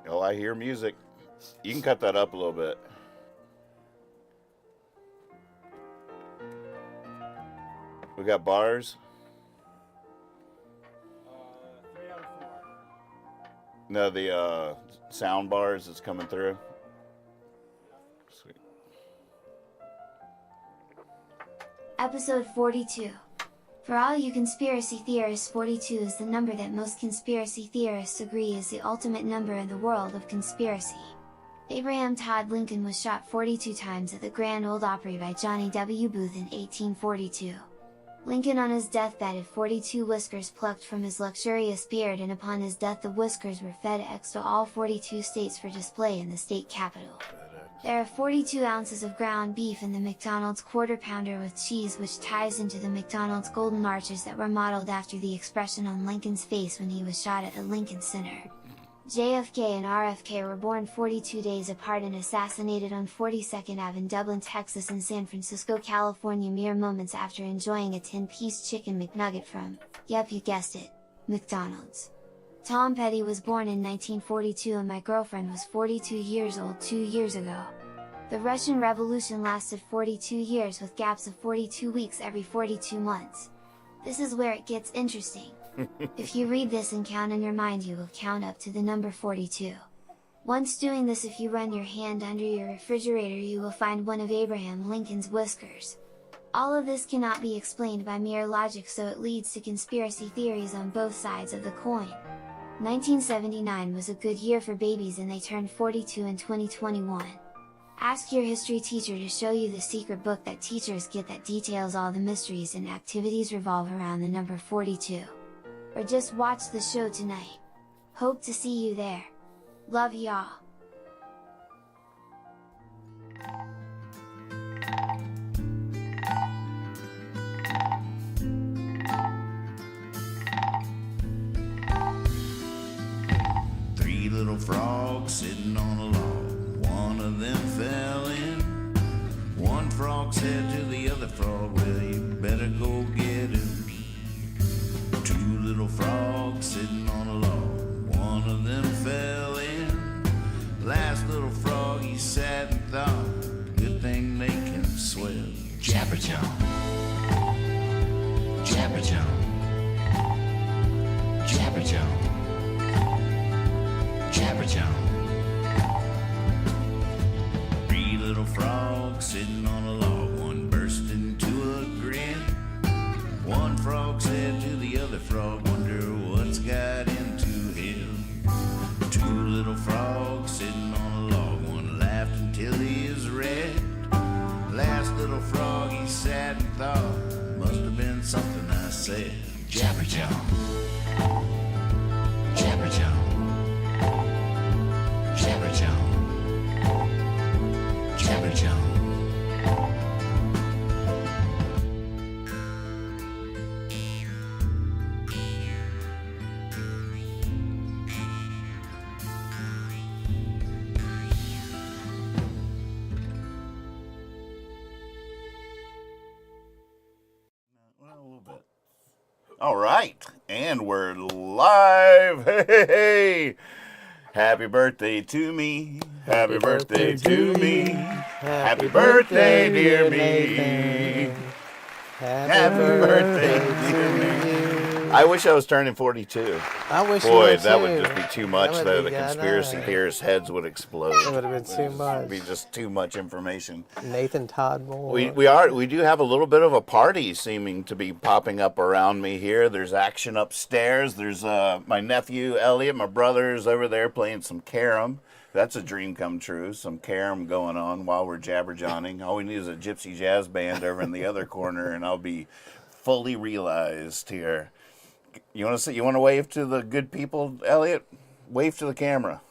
Oh, I hear music. You can cut that up a little bit. We got bars. 3 out of 4. No, the sound bars that's coming through. Sweet. Episode 42. For all you conspiracy theorists, 42 is the number that most conspiracy theorists agree is the ultimate number in the world of conspiracy. Abraham Todd Lincoln was shot 42 times at the Grand Old Opry by Johnny W. Booth in 1842. Lincoln on his deathbed had 42 whiskers plucked from his luxurious beard, and upon his death the whiskers were FedEx to all 42 states for display in the state capitol. There are 42 ounces of ground beef in the McDonald's Quarter Pounder with cheese, which ties into the McDonald's golden arches that were modeled after the expression on Lincoln's face when he was shot at the Lincoln Center. JFK and RFK were born 42 days apart and assassinated on 42nd Ave in Dublin, Texas and San Francisco, California, mere moments after enjoying a 10-piece chicken McNugget from, yep, you guessed it, McDonald's. Tom Petty was born in 1942 and my girlfriend was 42 years old 2 years ago. The Russian Revolution lasted 42 years with gaps of 42 weeks every 42 months. This is where it gets interesting. If you read this and count in your mind, you will count up to the number 42. Once doing this, if you run your hand under your refrigerator, you will find one of Abraham Lincoln's whiskers. All of this cannot be explained by mere logic, so it leads to conspiracy theories on both sides of the coin. 1979 was a good year for babies and they turned 42 in 2021. Ask your history teacher to show you the secret book that teachers get that details all the mysteries and activities revolve around the number 42. Or just watch the show tonight. Hope to see you there. Love y'all. Three little frogs sitting on a log. One of them fell in. One frog said to the other frog, well, you better go get him. Two little frogs sitting on a log. One of them fell in. Last little frog, he sat and thought, good thing they can swim. Jabber Jawn, Jabber Jawn, Jabber Jawn, Jabber Jawn. Three little frogs sitting on a log. One burst into a grin. One frog said to the other frog, wonder what's got into him. Two little frogs sitting on a log. One laughed until he is red. Last little frog, he sat and thought, must have been something I said. Jabber Jawn, Jabber Jawn, Jabber Jawn, Jabber Jawn. Well, a little bit. All right, and we're live. Hey, hey, hey. Happy birthday to me. Happy birthday to me. Happy birthday, dear me. Happy birthday, dear me. I wish I was turning 42. I wish Boy, you that were would too. just be too much, That would though. be The good, conspiracy huh? theorists' heads would explode. It would have been too much. It'd be just too much information. Nathan Todd Moore. We do have a little bit of a party seeming to be popping up around me here. There's action upstairs. There's my nephew Elliot, my brother's over there playing some carom. That's a dream come true. Some carom going on while we're jabber-jawning. All we need is a gypsy jazz band over in the other corner, and I'll be fully realized here. You want to wave to the good people, Elliot? Wave to the camera.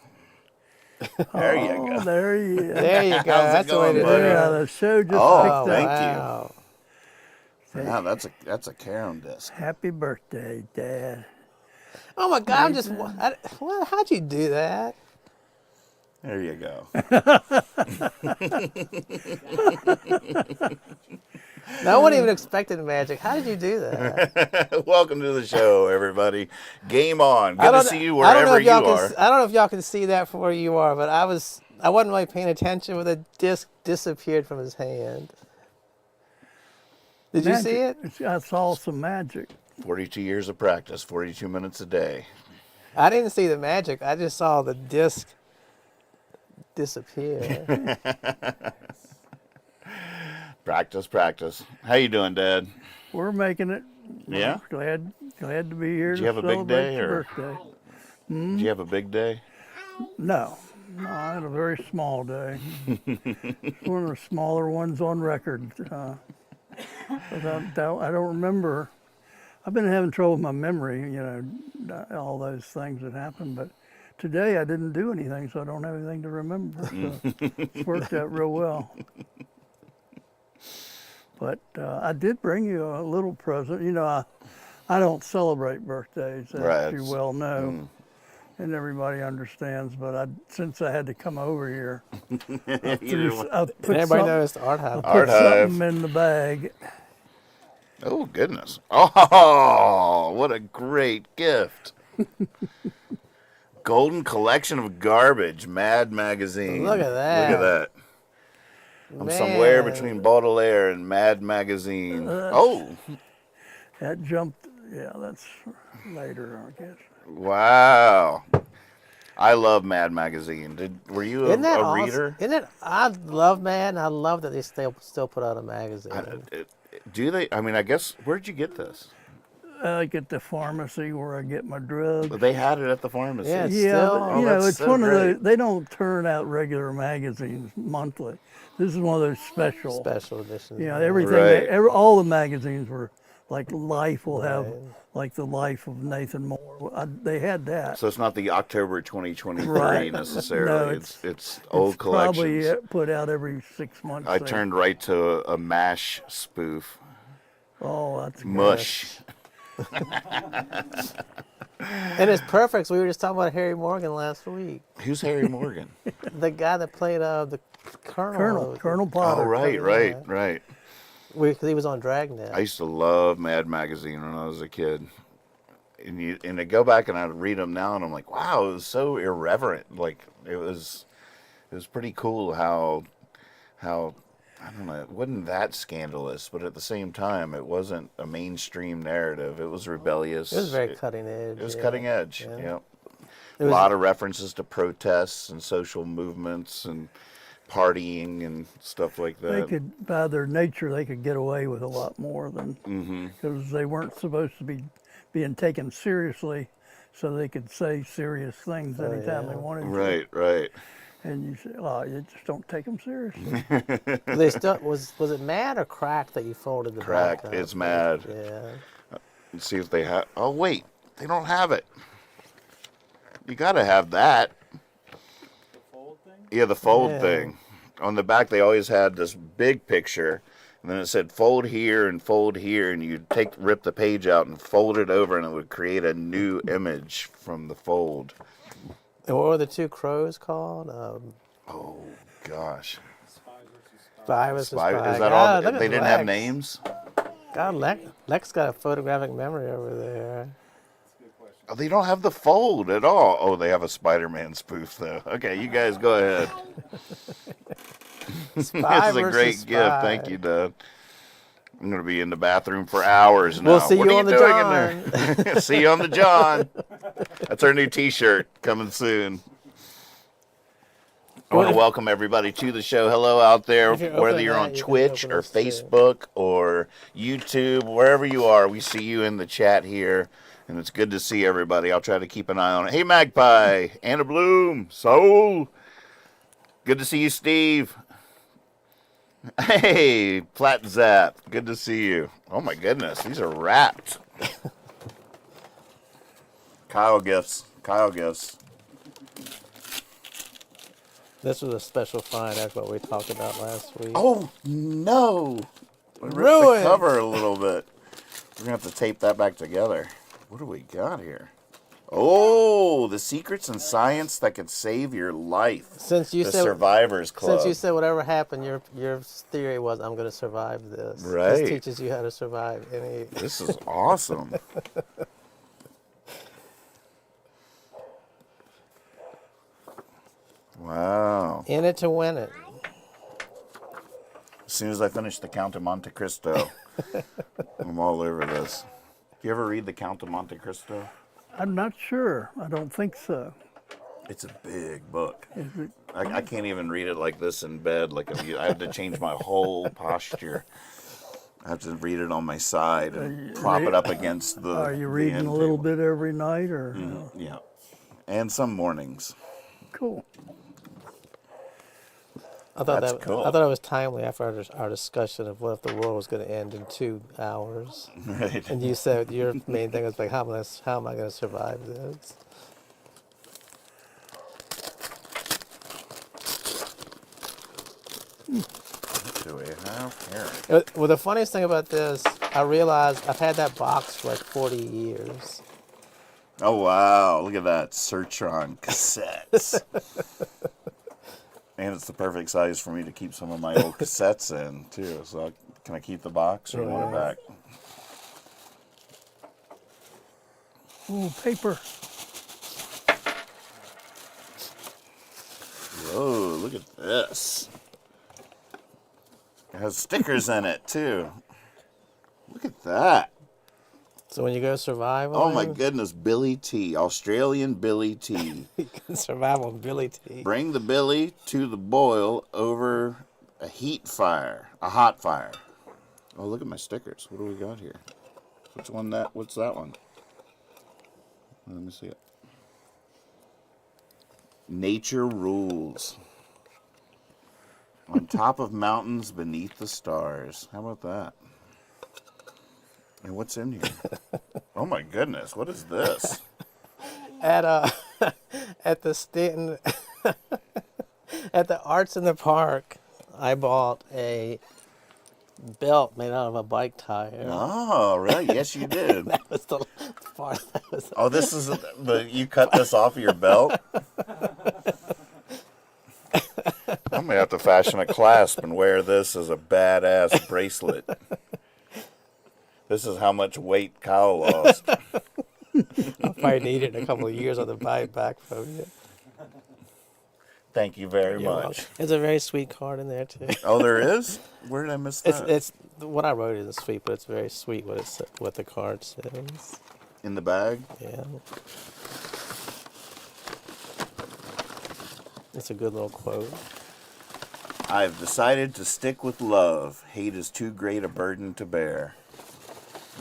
There you go. There he is. There you go. How's it That's the way to going, do buddy? Yeah, it. the show just Oh, picked thank up. you. Wow, that's a carom disc. Happy birthday, Dad. Oh my God! I'm just. What? How'd you do that? There you go. No one even expected magic. How did you do that? Welcome to the show, everybody. Game on. I Good to don't- see you I don't know wherever if you y'all are. can. I don't know if y'all can see that from where you are, but I wasn't really paying attention when the disc disappeared from his hand. Did you see it? I saw some magic. 42 years of practice, 42 minutes a day. I didn't see the magic. I just saw the disc disappear. Practice, practice. How you doing, Dad? We're making it. Yeah? Glad to be here. Did you to have a big celebrate day, your or- birthday? Did you have a big day? No, I had a very small day. One of the smaller ones on record. But I don't remember. I've been having trouble with my memory, all those things that happened. But today I didn't do anything, so I don't have anything to remember. So it's worked out real well. But I did bring you a little present. I don't celebrate birthdays, as Right. you well know. And everybody understands, but since I had to come over here, I put Everybody some- noticed Art Hive. Art put Hive. something in the bag. Oh, goodness. Oh, what a great gift. Golden Collection of Garbage, Mad Magazine. Look at that. Look at that. I'm somewhere Man. between Baudelaire and Mad Magazine. Oh, That jumped, that's later, I guess. wow. I love Mad Magazine. Were you Isn't that a awesome? reader? Isn't it? I love, man. I love that they still put out a magazine. Do they? I mean, I guess, where'd you get this? Like at the pharmacy where I get my drugs. They had it at the pharmacy. Yeah, it's Yeah, still- but, Oh, that's it's so one of great. those, they don't turn out regular magazines monthly. This is one of those special. Special editions. Everything, Right. all the magazines were like Life will have, Right. like the life of Nathan Moore. They had that. So it's not the October 2023 Right. necessarily. No, it's old It's probably collections. put out every 6 months. I there. turned right to a MASH spoof. Oh, that's good. Mush. And it's perfect. So we were just talking about Harry Morgan last week. Who's Harry Morgan? The guy that played the Colonel. Colonel Oh, Potter. right. Because he was on Dragnet. I used to love Mad Magazine when I was a kid. And I go back and I read them now, and I'm like, wow, it was so irreverent. Like it was pretty cool how I don't know, it wasn't that scandalous, but at the same time, it wasn't a mainstream narrative. It was rebellious. It was very cutting edge. It was yeah. cutting edge. Yeah. Yep. It A was- lot of references to protests and social movements and partying and stuff like They that. could, by their nature, they could get away with a lot more than Mm-hmm. because they weren't supposed to be being taken seriously, so they could say serious things anytime they wanted to. Right. And you say, "Oh, you just don't take them seriously." They still was it Mad or Crack that you folded the Crack, back up? it's Mad. Yeah. Let's see if they have. Oh wait, they don't have it. You gotta have that. Fold thing? Yeah, the fold Yeah. thing. On the back, they always had this big picture, and then it said fold here, and you'd rip the page out and fold it over, and it would create a new image from the fold. And what were the two crows called? Oh gosh, Spy versus Spy, Spy. is that God, all? look at They didn't have Lex. names. God, Lex got a photographic memory over there. Oh, they don't have the fold at all. Oh, they have a Spider-Man spoof though. Okay, you guys go ahead. Spy This is a versus great Spy. gift. Thank you, Dad. I'm gonna be in the bathroom for hours now. We'll see what you are on you the doing in there? See you on the Jawn. That's our new T-shirt coming soon. I want to welcome everybody to the show. Hello out there, If you're whether opening you're that, on you can Twitch open or this too. Facebook or YouTube, wherever you are, we see you in the chat here, and it's good to see everybody. I'll try to keep an eye on it. Hey, Magpie, Anna Bloom, Soul. Good to see you, Steve. Hey, Plat Zap. Good to see you. Oh my goodness, these are wrapped. Kyle gifts. This was a special find. That's what we talked about last week. Oh no! We ripped the Ruined. cover a little bit. We're gonna have to tape that back together. What do we got here? Oh, the secrets and science that could save your life. Since you The said Survivors Club. Since you said whatever happened, your theory was I'm going to survive this. Right. This teaches you how to survive any. This is awesome. Wow. In it to win it. As soon as I finish the Count of Monte Cristo, I'm all over this. Do you ever read the Count of Monte Cristo? I'm not sure. I don't think so. It's a big book. Is it? I can't even read it like this in bed. Like I have to change my whole posture. I have to read it on my side and prop it up against the. Are you the reading end a little table. bit every night, or? Yeah, and some mornings. Cool. I thought That's that cool. I thought it was timely after our discussion of what if the world was going to end in 2 hours. Right. And you said your main thing was like, how am I going to survive this? What do we have here? Well, the funniest thing about this, I realized I've had that box for like 40 years. Oh wow! Look at that. Search on cassettes. And it's the perfect size for me to keep some of my old cassettes in too. So can I keep the box or want it back? Ooh, paper. Whoa! Look at this. It has stickers in it too. Look at that. So when you go survival, Oh my goodness, Billy T. Australian Billy T. you can survive on Billy T. Bring the billy to the boil over a hot fire. Oh, look at my stickers. What do we got here? What's that one? Let me see it. Nature rules. On top of mountains beneath the stars. How about that? And what's in here? Oh my goodness, what is this? At at the Stanton at the Arts in the Park, I bought a belt made out of a bike tire. Oh, right. Yes, you did. That was the part that was. Oh, this is you cut this off of your belt? I'm gonna have to fashion a clasp and wear this as a badass bracelet. This is how much weight Kyle lost. I'll probably need it in a couple of years on the buy it back from you. Thank you very You're much. welcome. There's a very sweet card in there too. Oh, there is? Where did I miss that? It's what I wrote isn't sweet, but it's very sweet what the card says. In the bag? Yeah. It's a good little quote. I've decided to stick with love. Hate is too great a burden to bear.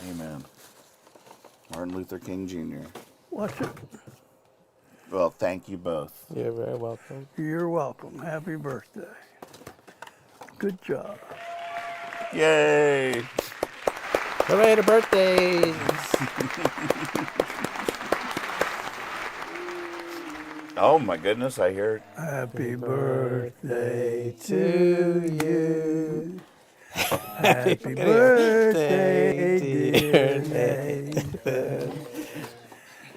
Amen. Martin Luther King Jr. Watch it. Well, thank you both. You're very welcome. You're welcome. Happy birthday. Good job. Yay! Hooray to birthdays! Oh my goodness, I hear it. Happy birthday to you. Happy birthday, dear Nathan.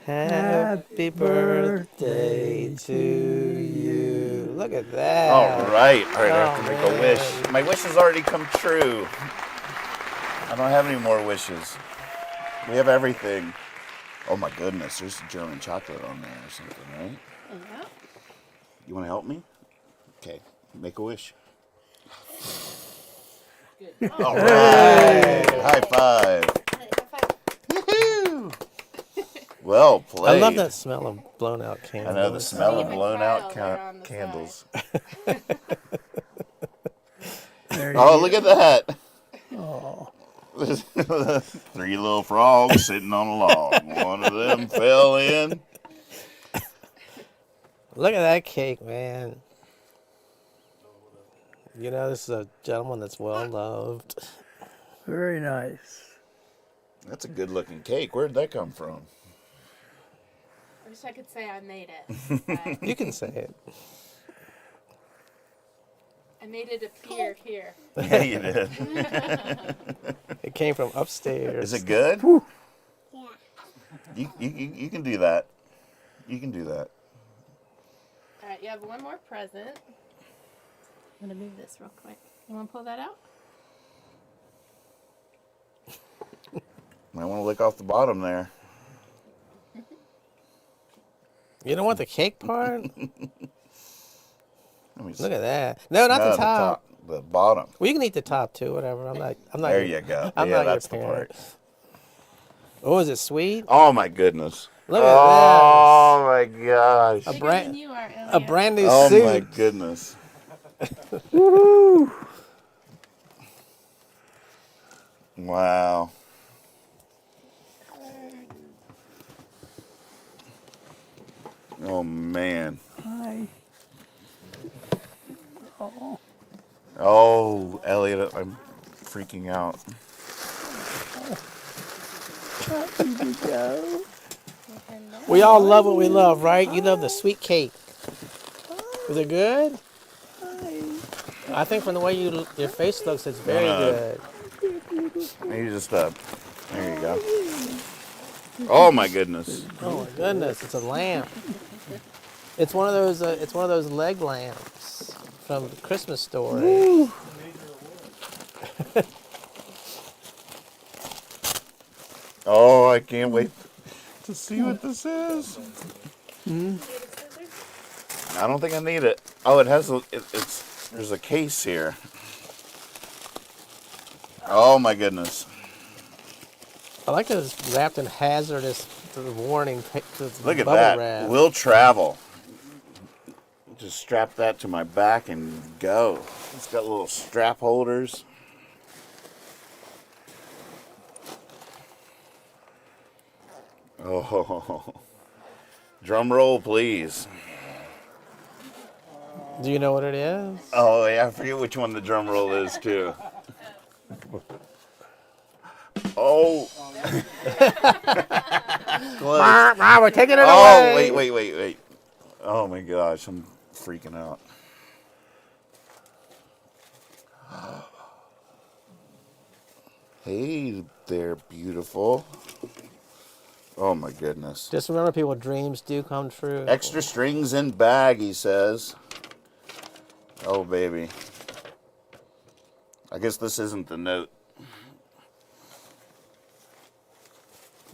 Happy birthday to you. Look at that. All right, I have to Oh, make a man. wish. My wish has already come true. I don't have any more wishes. We have everything. Oh my goodness, there's German chocolate on there or something, right? Yeah. You want to help me? Okay, make a wish. Good. Oh, All right, high five. Woohoo! Well played. I love that smell of blown out I candles. know the smell of Even blown out Kyle there on the candles. There you Oh, go. look at that. Oh, 3 little frogs sitting on a log. One of them fell in. Look at that cake, man. You know, this is a gentleman that's well loved. very nice. That's a good looking cake. Where'd that come from? I wish I could say I made it. But You can say it. I made it appear here. Yeah, you did. It came from upstairs. Is it good? Yeah. You can do that. You can do that. All right, you have one more present. I'm gonna move this real quick. You want to pull that out? Might want to lick off the bottom there. You don't want the cake part? Let me see. Look at that. No, not No, the top. The bottom. Well, you can eat the top too. Whatever. I'm not. There you go. I'm Yeah, not that's your the parent. part. Oh, is it sweet? Oh my goodness. Look at Oh my gosh. A Bigger brand- than you are, A Elliot. brand new Oh suit. my goodness. Woo! Wow. Oh man. Hi. Oh, Oh, Elliot, I'm freaking out. here we go. We all love what we love, right? You love the sweet cake. Is it good? I think from the way your face looks, it's very good. You just there you go. Oh my goodness. Oh my goodness, it's a lamp. It's one of those. It's one of those leg lamps from the Christmas Story. Oh, I can't wait to see what this is. I don't think I need it. Oh, it has. It's there's a case here. Oh my goodness. I like that it's wrapped in hazardous warning. Look at bubble that. wrap. Will travel. Just strap that to my back and go. It's got little strap holders. Oh, drum roll, please. Do you know what it is? Oh, yeah, I forget which one the drum roll is, too. Oh. Close. We're taking it Oh, away. wait. Oh, my gosh, I'm freaking out. Hey there, beautiful. Oh, my goodness. Just remember, people, dreams do come true. Extra strings in bag, he says. Oh, baby. I guess this isn't the note.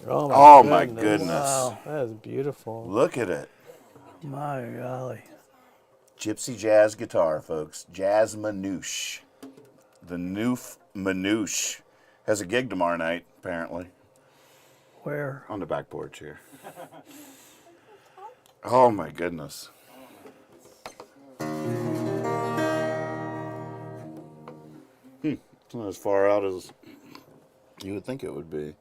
Oh my goodness. Wow, that is beautiful. Look at it. My golly. Gypsy jazz guitar, folks. Jazz Manouche. The Noof Manouche. Has a gig tomorrow night, apparently. Where? On the back porch here. Oh, my goodness. It's not as far out as you would think it would be.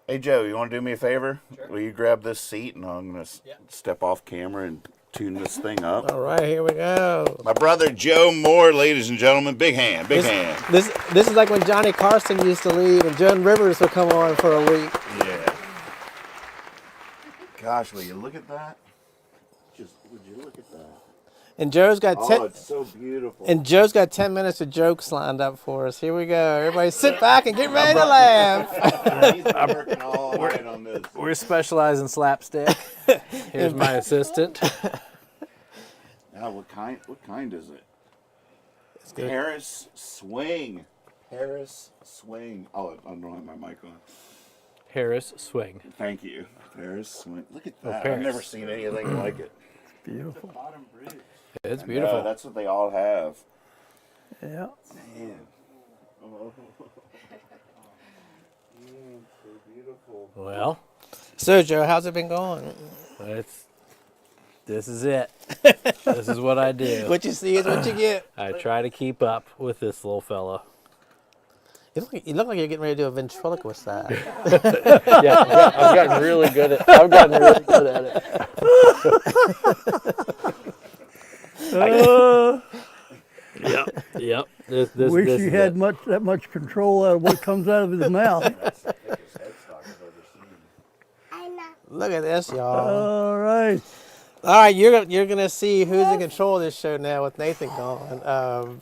Hey, Joe, you want to do me a favor? Sure. Will you grab this seat, and I'm going to step off camera and tune this thing up. All right, here we go. My brother Joe Moore, ladies and gentlemen. Big hand, big hand. This is like when Johnny Carson used to leave and Joan Rivers would come on for a week. Yeah. Gosh, will you look at that? Would you look at that? And Joe's got It's so beautiful. And Joe's got 10 minutes of jokes lined up for us. Here we go. Everybody sit back and get ready to laugh. He's been working all night on this. We're specialized in slapstick. Here's my assistant. Now, what kind is it? It's good. Paris Swing. Paris Swing. Oh, I don't have my mic on. Paris swing. Thank you. Paris Swing. Look at Oh, that. I've Paris. never seen anything like it. Beautiful. It's I know, beautiful. that's what they all have. Yeah. Man. Oh. So beautiful. Well, So, Joe, how's it been going? this is it. This is what I do. What you see is what you get. I try to keep up with this little fella. You look like you're getting ready to do a ventriloquist side. Yeah, I've gotten really good at it. Yep. This Wish this you is had it. that much control out of what comes out of his mouth. That's the thickest headstock I've ever seen. Look at this, y'all. All right. All right, you're gonna see who's in control of this show now with Nathan gone.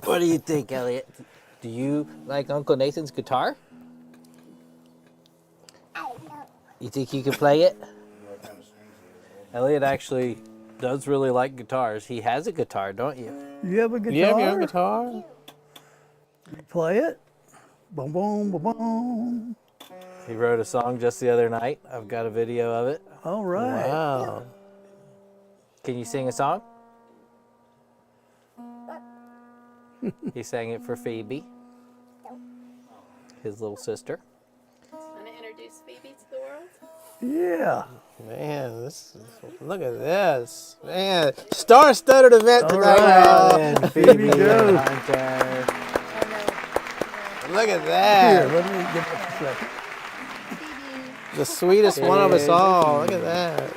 What do you think, Elliot? Do you like Uncle Nathan's guitar? You think you can play it? Elliot actually does really like guitars. He has a guitar, don't you? You have a guitar? You have your own guitar? You play it? Boom, boom, boom, boom. He wrote a song just the other night. I've got a video of it. All right. Wow. Can you sing a song? He sang it for Phoebe, his little sister. Want to introduce Phoebe to the world? Yeah. Man, look at this. Man, star-studded event All tonight, right. y'all. And Phoebe Phoebe goes. Hunter. Look at Here, that. let me give it a second. The sweetest one of us all. Look at that.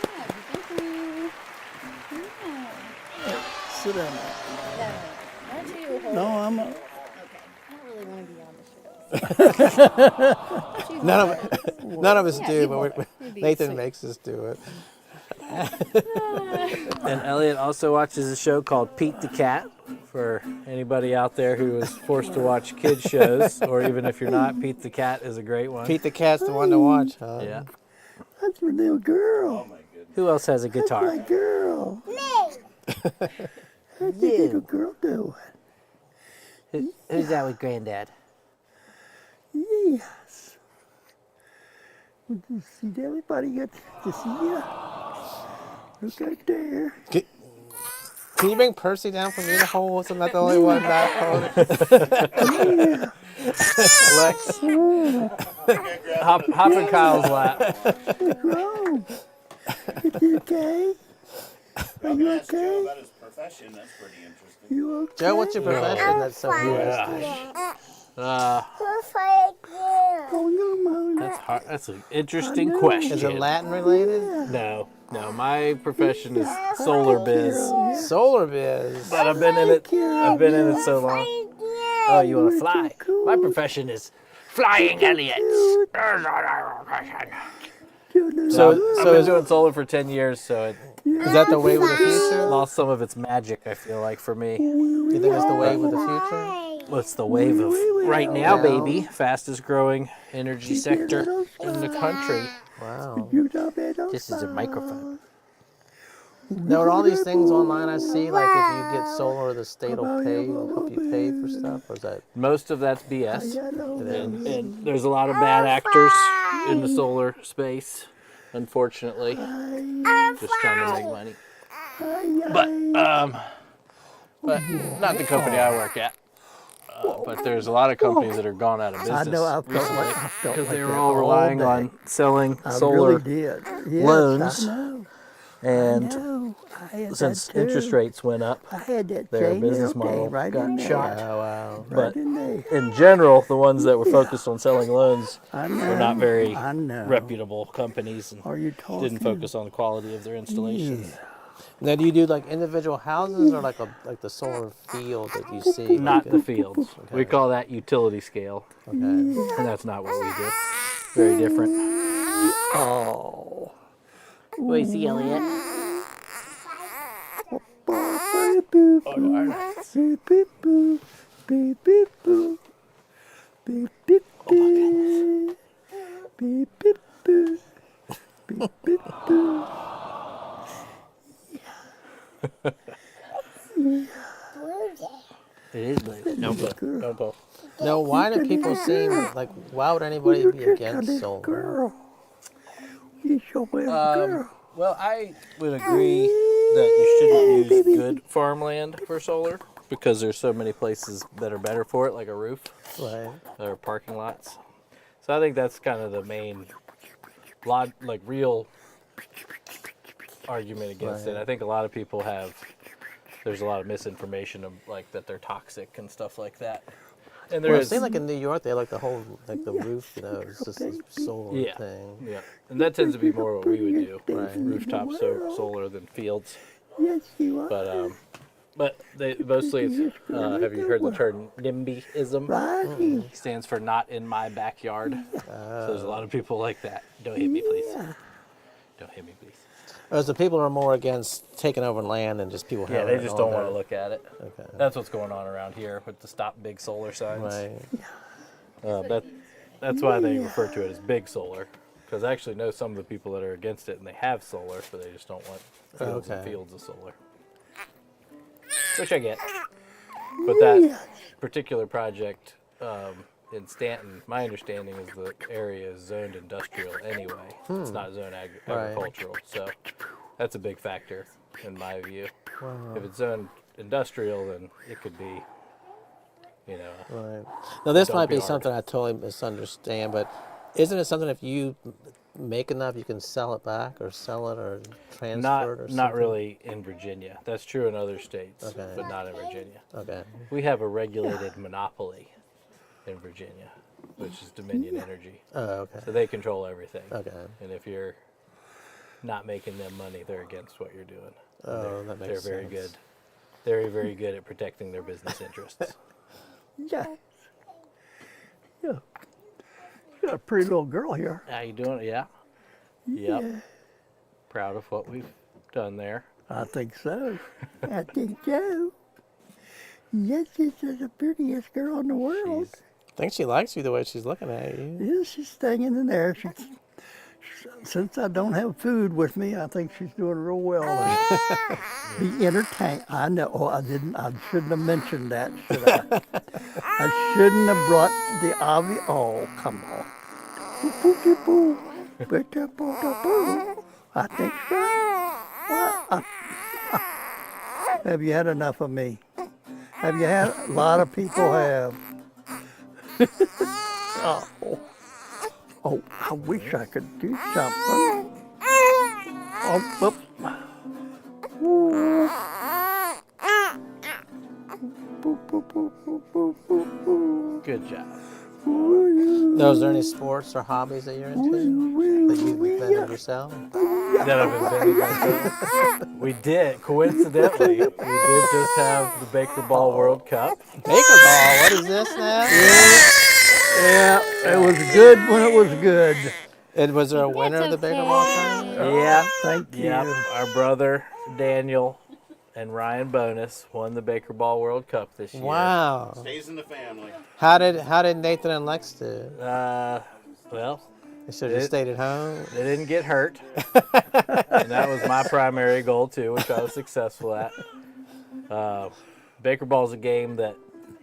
Sit down. Why don't you hold No, I'm. Okay. I don't really want to be on the show. None of us Yeah, do, you but hold it. You'd be Nathan sweet. makes us do it. And Elliot also watches a show called Pete the Cat. For anybody out there who is forced to watch kids shows, or even if you're not, Pete the Cat is a great one. Pete the Cat's the one to watch, huh? Yeah. That's my little girl. Who else has a My guitar? girl. How's the little girl doing? Who's that with Granddad? Yes. Good to see everybody. Good to see you. Look out there. Can you bring Percy down for me to hold? I'm not the only one not holding. Lex. Hop in Kyle's lap. What's wrong? Is you okay? Are you okay? about his profession. That's pretty interesting. You okay? Joe, what's your profession? That's so interesting. Oh, no, Mom. That's hard. That's an interesting question. Is it Latin related? No. My profession is solar biz. Solar biz. But I've been in it so long. Oh, you want to fly? My profession is flying Elliot. So I've been doing solar for 10 years, so it is that the wave of the future? lost some of its magic, I feel like, for me. You think it's the wave of the future? What's the wave of right now, baby? Fastest growing energy sector in the country. Wow. This is a microphone. Now, are all these things online I see, like if you get solar, the state will pay, help you pay for stuff, or is that? Most of that's BS. And there's a lot of bad actors in the solar space, unfortunately. Just trying to make money. But not the company I work at. But there's a lot of companies that are gone out of business because they were all relying on selling solar loans. And since interest rates went up, their business model got shot. Oh, wow. But in general, the ones that were focused on selling loans were not very reputable companies and didn't focus on the quality of their installations. Now, do you do like individual houses or like the solar field that you see? Not the fields. We call that utility scale. Okay. And that's not what we do. Very different. Oh. What do you see, Elliot? It is blue. Don't pull. Now, why do people seem like? Why would anybody be against solar? Well, I would agree that you shouldn't use good farmland for solar because there's so many places that are better for it, like a roof Right. or parking lots. So I think that's kind of the main, real argument against it. I think a lot of people there's a lot of misinformation of like that they're toxic and stuff like that. And there Well, it is, seems like in New York they have like the whole the roof, it's just a solar yeah, thing. yeah, and that tends to be more what we would do, Right. rooftop solar than fields. Yes, you are. But they mostly it's, have you heard the term NIMBYism? Right. Stands for not in my backyard. So there's a lot of people like that. Don't hit me, please. Don't hit me, please. Whereas the people are more against taking over land and just people. Yeah, having they just it don't all want to there. look at it. Okay. That's what's going on around here with the stop big solar signs. Right. That's why they refer to it as big solar. Because I actually know some of the people that are against it, and they have solar, but they just don't want fields and Okay. fields of solar. Which I get. But that particular project in Stanton, my understanding is the area is zoned industrial anyway. It's not zoned agricultural. So that's a big factor in my view. If it's zoned industrial, then it could be, you know. Right. Now, this might be Dump yard. something I totally misunderstand, but isn't it something if you make enough, you can sell it back or sell it or transfer it or something? Not really in Virginia. That's true in other states, Okay. but not in Virginia. Okay. We have a regulated monopoly in Virginia, which is Dominion Energy. Oh, okay. So they control everything. Okay. And if you're not making them money, they're against what you're doing. Oh, that makes They're very sense. good. Very, very good at protecting their business interests. Yeah. Yeah. You got a pretty little girl here. How you doing? Yeah. Yep. Proud of what we've done there. I think so. I think so. Yes, this is the prettiest girl in the world. I think she likes you the way she's looking at you. Yeah, she's hanging in there. Since I don't have food with me, I think she's doing real well. Be entertained. I know. Oh, I didn't. I shouldn't have mentioned that, should I? I shouldn't have brought the obvious. Oh, come on. I think so. Have you had enough of me? Have you had? A lot of people have. Oh, I wish I could do something. Oh, whoop. Good job. Now, is there any sports or hobbies that you're into that you've invented yourself? That I've invented myself. We did, coincidentally, we did just have the Baker Ball World Cup. Baker ball. What is this now? Yeah, it was good when it was good. And was there a winner of the Baker ball tournament? Yeah. Thank you. Yep. Our brother Daniel and Ryan Bonus won the Baker Ball World Cup this year. Wow. Stays in the family. How did Nathan and Lex do? Well, They should have stayed at home. they didn't get hurt. And that was my primary goal too, which I was successful at. Baker Ball is a game that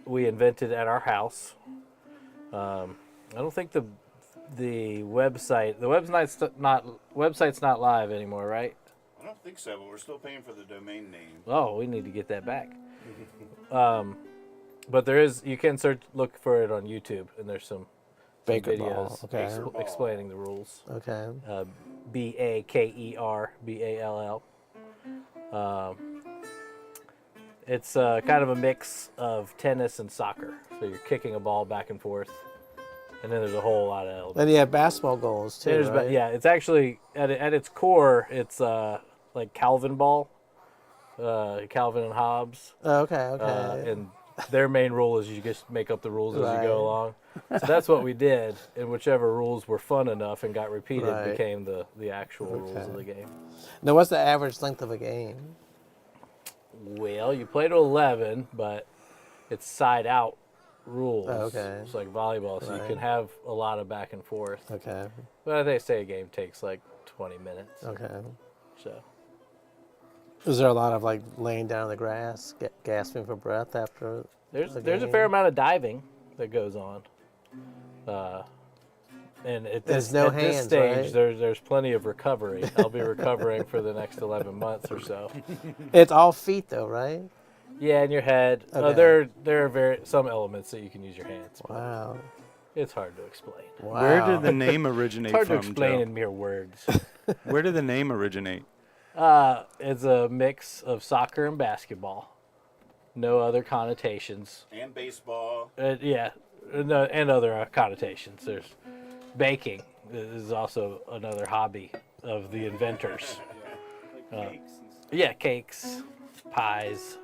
we invented at our house. I don't think the website's not live anymore, right? I don't think so, but we're still paying for the domain name. Oh, we need to get that back. But you can look for it on YouTube, and there's some Baker videos ball. Okay. explaining the rules. Okay. BAKERBALL. It's kind of a mix of tennis and soccer. So you're kicking a ball back and forth, and then there's a whole lot of elements. Then you have basketball goals too, right? Yeah, it's actually at its core, it's like Calvin ball, Calvin and Hobbes. Oh, okay. And their main rule is you just make up the rules as you Right. go along. So that's what we did, and whichever rules were fun enough and got repeated Right. became the actual rules of the game. Now, what's the average length of a game? Well, you play to 11, but it's side out rules. Oh, okay. It's like volleyball, so you Right. can have a lot of back and forth. Okay. But they say a game takes like 20 minutes. Okay. So Is there a lot of like laying down on the grass, gasping for breath after? there's the a game? fair amount of diving that goes on. And There's no at this hands, stage, right? there's plenty of recovery. I'll be recovering for the next 11 months or so. It's all feet though, right? Yeah, in your head. Okay. There are some elements that you can use your hands. But Wow. it's hard to explain. Wow. Where did the name originate It's hard to from, explain Joe? in mere words. Where did the name originate? It's a mix of soccer and basketball. No other connotations. And baseball. Yeah, and other connotations. There's baking. This is also another hobby of the inventors. Yeah, cakes, pies,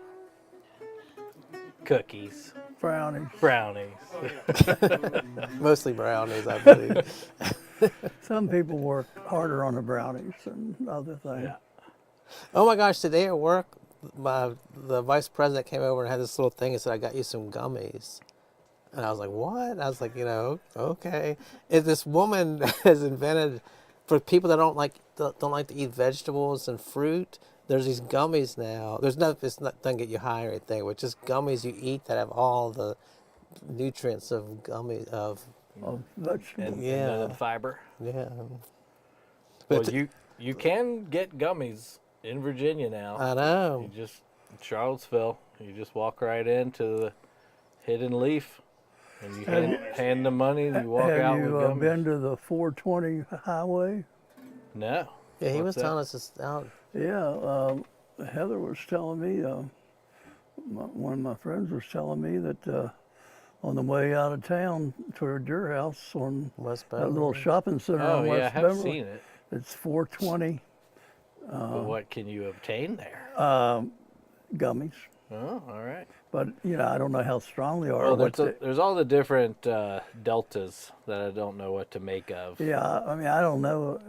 cookies, Brownies. brownies. Mostly brownies, I believe. Some people work harder on the brownies than other things. Yeah. Oh my gosh! Today at work, the vice president came over and had this little thing and said, "I got you some gummies." And I was like, what? I was like, okay. If this woman has invented, for people that don't like to eat vegetables and fruit, there's these gummies now. It's not doesn't get you high or anything, but just gummies you eat that have all the nutrients of gummies of vegetables. And none of the fiber. Yeah. Well, you can get gummies in Virginia now. I know. You just Charlottesville. You just walk right into the Hidden Leaf, and you hand the money, and you walk out with Have gummies. you been to the 420 highway? No. Yeah, he What's was that? telling us this out. Yeah, Heather was telling me, one of my friends was telling me that on the way out of town toward your house on West that Beverly. little shopping center Oh on yeah, I West have Beverly, seen it. it's 420 But what can you obtain there? gummies. Oh, all right. But, I don't know how strong they are. Well, what there's all the different deltas that I don't know what to make of. yeah, I mean, I don't know.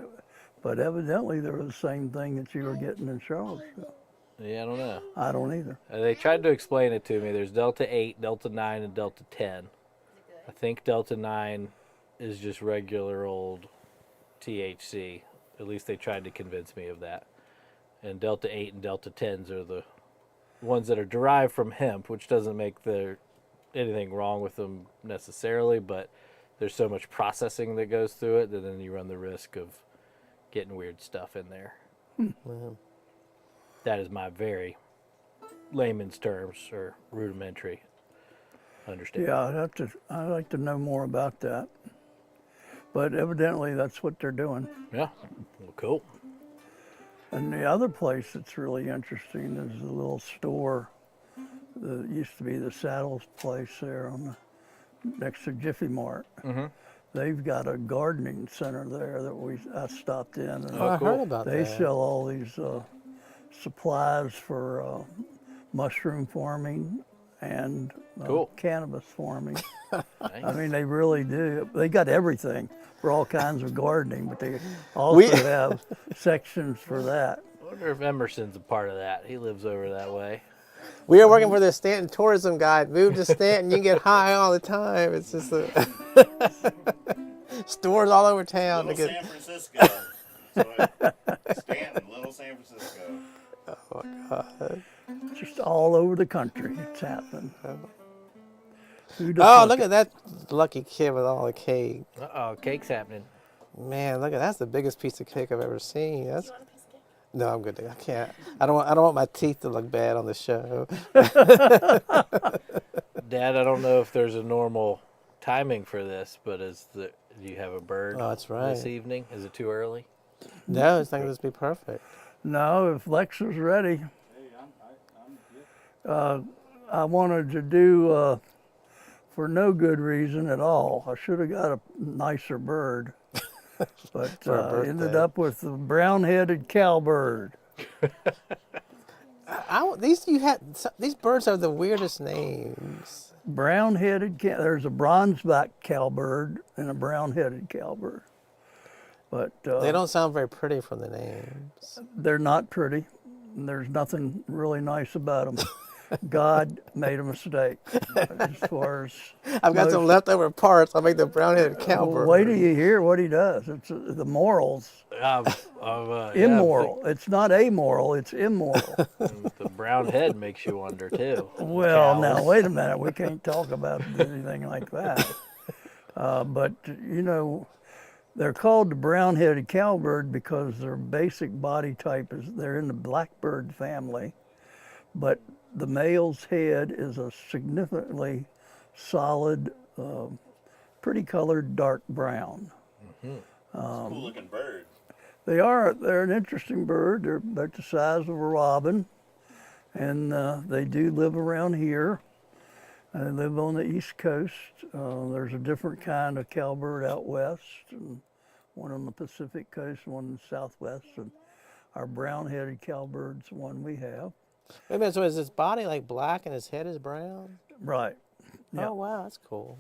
But evidently they were the same thing that you were getting in Charlottesville. Yeah, I don't know. I don't either. They tried to explain it to me. There's Delta 8, Delta 9, and Delta 10. I think Delta 9 is just regular old THC. At least they tried to convince me of that. And Delta 8 and Delta 10s are the ones that are derived from hemp, which doesn't make anything wrong with them necessarily, but there's so much processing that goes through it that then you run the risk of getting weird stuff in there. That is my very layman's terms or rudimentary understanding. Yeah, I'd like to know more about that. But evidently that's what they're doing. Yeah. Well, cool. And the other place that's really interesting is the little store that used to be the Saddles place there next to Jiffy Mart. Mm-hmm. They've got a gardening center there that I stopped in. And I heard about they that. sell all these supplies for mushroom farming and Cool. cannabis farming. Nice. I mean, they really do. They got everything for all kinds of gardening, but they also have sections for that. I wonder if Emerson's a part of that. He lives over that way. We are working for the Stanton tourism guide. Move to Stanton, you can get high all the time. It's just stores all over town. Little San Francisco. Stanton, Little San Francisco. Oh my God. Just all over the country, it's happening. Oh, look at that lucky kid with all the cake. Uh-oh, cake's happening. Man, look at that's the biggest piece of cake I've ever seen. No, I'm good. I can't. I don't want my teeth to look bad on the show. Dad, I don't know if there's a normal timing for this, but do you have a bird that's right. this evening? Is it too early? No, it's not going to be perfect. No, if Lex is ready. I wanted to do, for no good reason at all, I should have got a nicer bird. But ended up with the brown-headed cowbird. These birds have the weirdest names. Brown-headed there's a bronzeback cowbird and a brown-headed cowbird. But they don't sound very pretty from the names. They're not pretty. And there's nothing really nice about them. God made a mistake as far as... I've got some leftover parts. I'll make the brown-headed cowbird. Wait till you hear what he does. It's the morals. Immoral. It's not amoral, it's immoral. The brown head makes you wonder, too. Well, now, wait a minute. We can't talk about anything like that. But, they're called the brown-headed cowbird because their basic body type they're in the blackbird family. But the male's head is a significantly solid, pretty colored dark brown. Cool looking bird. They're an interesting bird. They're about the size of a robin. And they do live around here. They live on the East Coast. There's a different kind of cowbird out west, and one on the Pacific Coast, one in the Southwest. And our brown-headed cowbird's the one we have. Wait a minute, so is his body like black and his head is brown? Right. Yeah. Oh, wow, that's cool.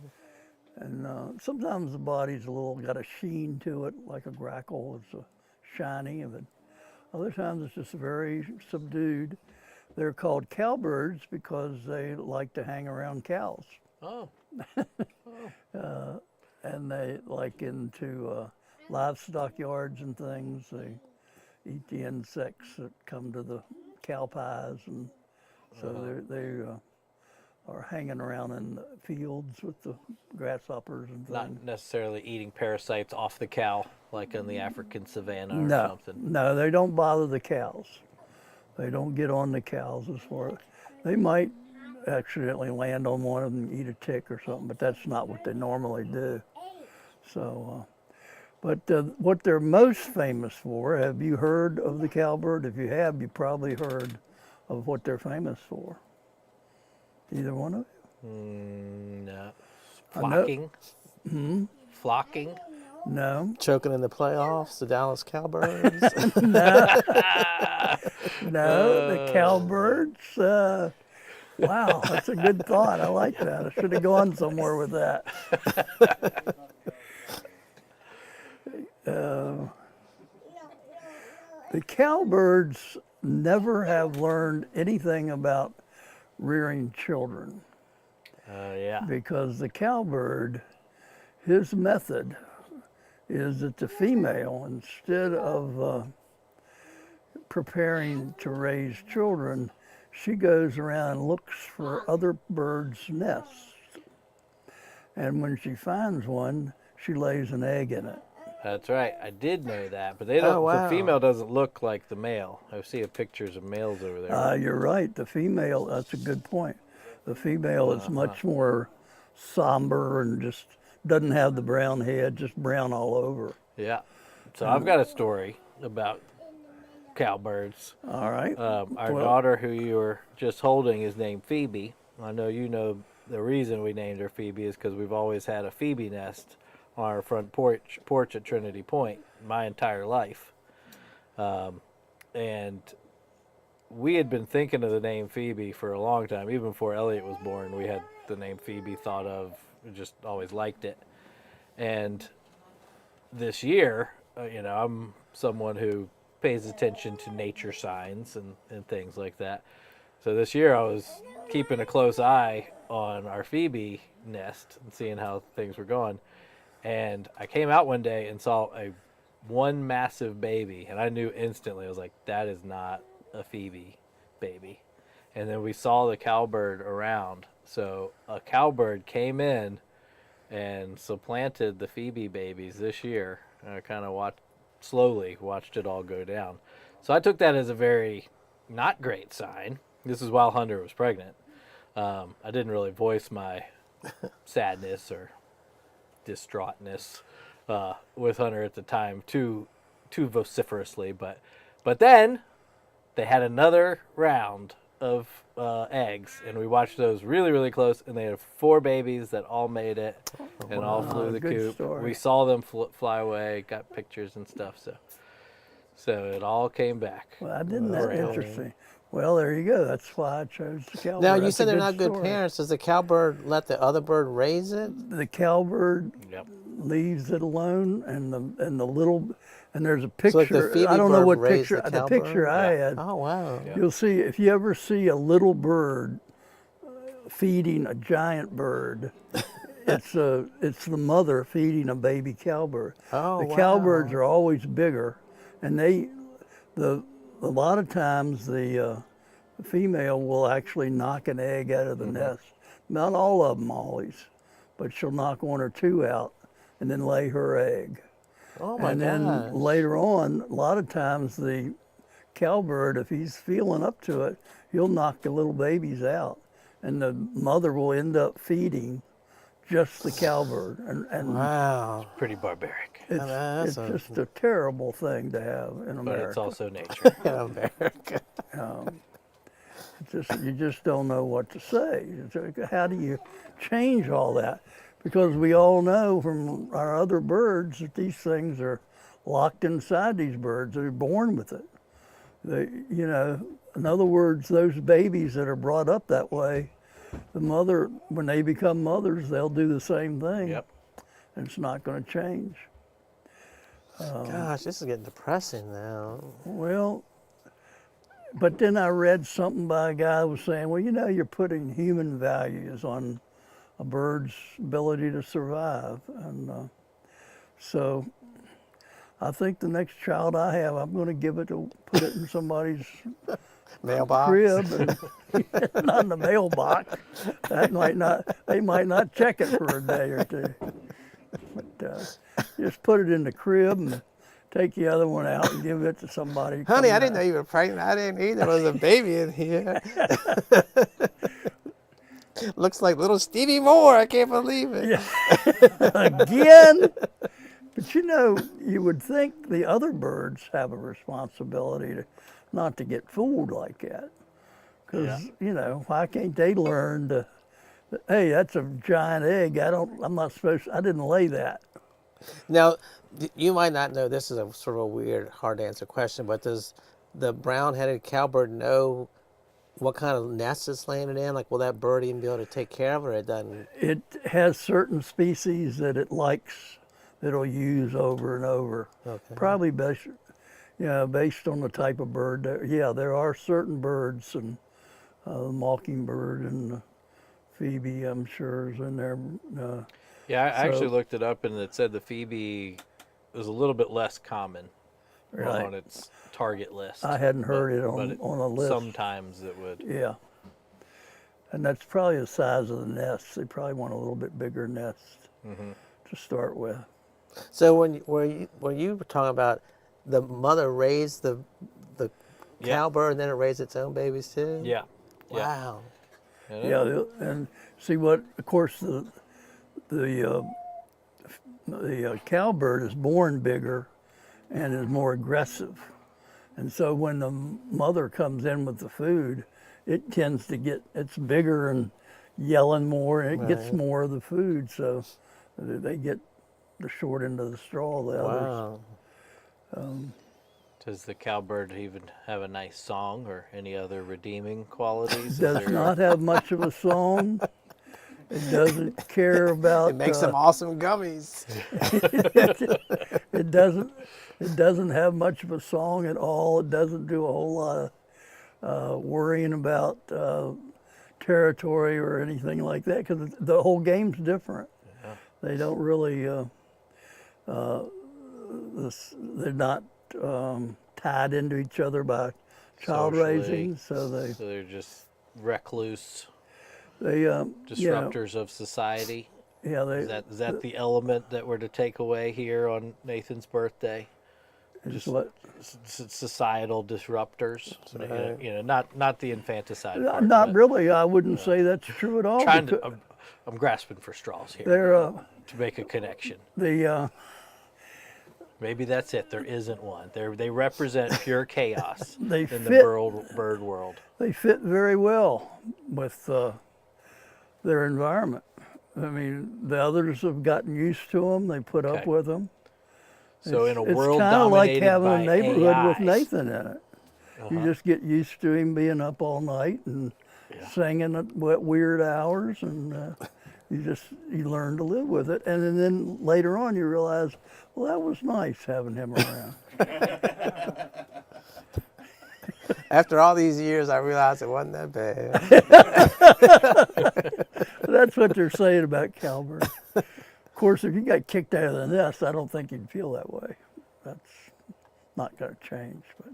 And sometimes the body's got a sheen to it, like a grackle. It's shiny. But other times it's just very subdued. They're called cowbirds because they like to hang around cows. Oh. And they like into livestock yards and things. They eat the insects that come to the cow pies, and so they are hanging around in the fields with the grasshoppers and things. Not necessarily eating parasites off the cow like in the African savannah or No, something. no, they don't bother the cows. They don't get on the cows as far. They might accidentally land on one of them and eat a tick or something, but that's not what they normally do. So, but what they're most famous for, have you heard of the cowbird? If you have, you probably heard of what they're famous for. Either one of you? No. I know- Flocking? Flocking? No. Choking in the playoffs, the Dallas Cowbirds. No, the cowbirds. Wow, that's a good thought. I like that. I should have gone somewhere with that. The cowbirds never have learned anything about rearing children Yeah. because the cowbird, his method is that the female, instead of preparing to raise children, she goes around and looks for other birds' nests. And when she finds one, she lays an egg in it. That's right. I did know that, but they don't. Oh, wow. The female doesn't look like the male. I see pictures of males over there. You're right. The female, that's a good point. The female is much more somber and just doesn't have the brown head, just brown all over. Yeah. So I've got a story about cowbirds. All right. Our Well- daughter, who you were just holding, is named Phoebe. I know you know the reason we named her Phoebe is because we've always had a Phoebe nest on our front porch at Trinity Point my entire life. And we had been thinking of the name Phoebe for a long time. Even before Elliot was born, we had the name Phoebe thought of. We just always liked it. And this year, I'm someone who pays attention to nature signs and things like that. So this year I was keeping a close eye on our Phoebe nest and seeing how things were going. And I came out one day and saw one massive baby, and I knew instantly, I was like, that is not a Phoebe baby. And then we saw the cowbird around. So a cowbird came in and supplanted the Phoebe babies this year. And I kind of slowly watched it all go down. So I took that as a very not great sign. This is while Hunter was pregnant. I didn't really voice my sadness or distraughtness with Hunter at the time too vociferously, but then they had another round of eggs, and we watched those really, really close, and they had 4 babies that all made it and all flew the good coop. story. We saw them fly away, got pictures and stuff, so it all came back. Well, isn't that interesting? Well, there you go. That's why I chose the cowbird. Now, you That's said a they're not good story. parents. Does the cowbird let the other bird raise it? The cowbird Yep. leaves it alone, and the little, and there's a So picture. like the Phoebe I don't know bird what raised picture. the The cowbird? picture I had. Oh, wow. Yeah. You'll see if you ever see a little bird feeding a giant bird. It's the mother feeding a baby cowbird. Oh, the wow. cowbirds are always bigger, and a lot of times the female will actually knock an egg out of the nest. Not all of them always, but she'll knock 1 or 2 out and then lay her egg. Oh, my And gosh. then later on, a lot of times the cowbird, if he's feeling up to it, he'll knock the little babies out, and the mother will end up feeding just the cowbird. And Wow. Pretty barbaric, it's, that's it's a- just a terrible thing to have in but America. it's also nature. In America. You just don't know what to say. It's like, how do you change all that? Because we all know from our other birds that these things are locked inside these birds. They're born with it. In other words, those babies that are brought up that way, the mother, when they become mothers, they'll do the same thing. Yep. And it's not going to change. Gosh, this is getting depressing now. Well, but then I read something by a guy who was saying, well, you're putting human values on a bird's ability to survive. And so I think the next child I have, I'm going to put it in somebody's Mailbox. crib, and not in the mailbox. They might not check it for a day or two. But just put it in the crib and take the other one out and give it to somebody. Honey, I didn't know you were pregnant. I didn't either. There was a baby in here. Looks like little Stevie Moore. I can't believe it. Yeah. Again. But you would think the other birds have a responsibility not to get fooled like that. Because, why can't they learn to, hey, that's a giant egg. I didn't lay that. Now, you might not know, this is a sort of a weird, hard to answer question, but does the brown-headed cowbird know what kind of nest it's landed in? Like, will that bird even be able to take care of it, or it doesn't? It has certain species that it likes, that it'll use over and over. Okay. Probably based on the type of bird. There are certain birds, and the mockingbird and the phoebe, I'm sure, is in there. Yeah, I actually looked it up, and it said the phoebe was a little bit less common on its target list. I hadn't heard it on a list. Sometimes it would. Yeah. And that's probably the size of the nest. They probably want a little bit bigger nest to start with. So when you were talking about the mother raised the cowbird and then it raised its own babies too? Yeah. Wow. Yeah, and see what, of course, the cowbird is born bigger and is more aggressive. And so when the mother comes in with the food, it tends to it's bigger and yelling more, and it gets more of the food. So they get the short end of the straw, the others. Does the cowbird even have a nice song or any other redeeming qualities? Does not have much of a song. It doesn't care about. It makes some awesome gummies. It doesn't have much of a song at all. It doesn't do a whole lot of worrying about territory or anything like that, because the whole game's different. Yeah. They don't really. They're not tied into each other by child raising, so they're just recluse. They disruptors of society. Yeah, is that the element that we're to take away here on Nathan's birthday? Just what? Societal disruptors. Not the infanticide part. Not really. I wouldn't say that's true at all. I'm grasping for straws here. To make a connection. Maybe that's it. There isn't one. They represent pure chaos in the bird world. They fit very well with their environment. I mean, the others have gotten used to them. They put up with them. So in a world it's kind of like having by a neighborhood AIs. with Nathan in it. You just get used to him being up all night and singing at weird hours, and you learn to live with it. And then later on you realize, well, that was nice having him around. After all these years, I realized it wasn't that bad. That's what they're saying about cowbirds. Of course, if you got kicked out of the nest, I don't think you'd feel that way. That's not going to change, but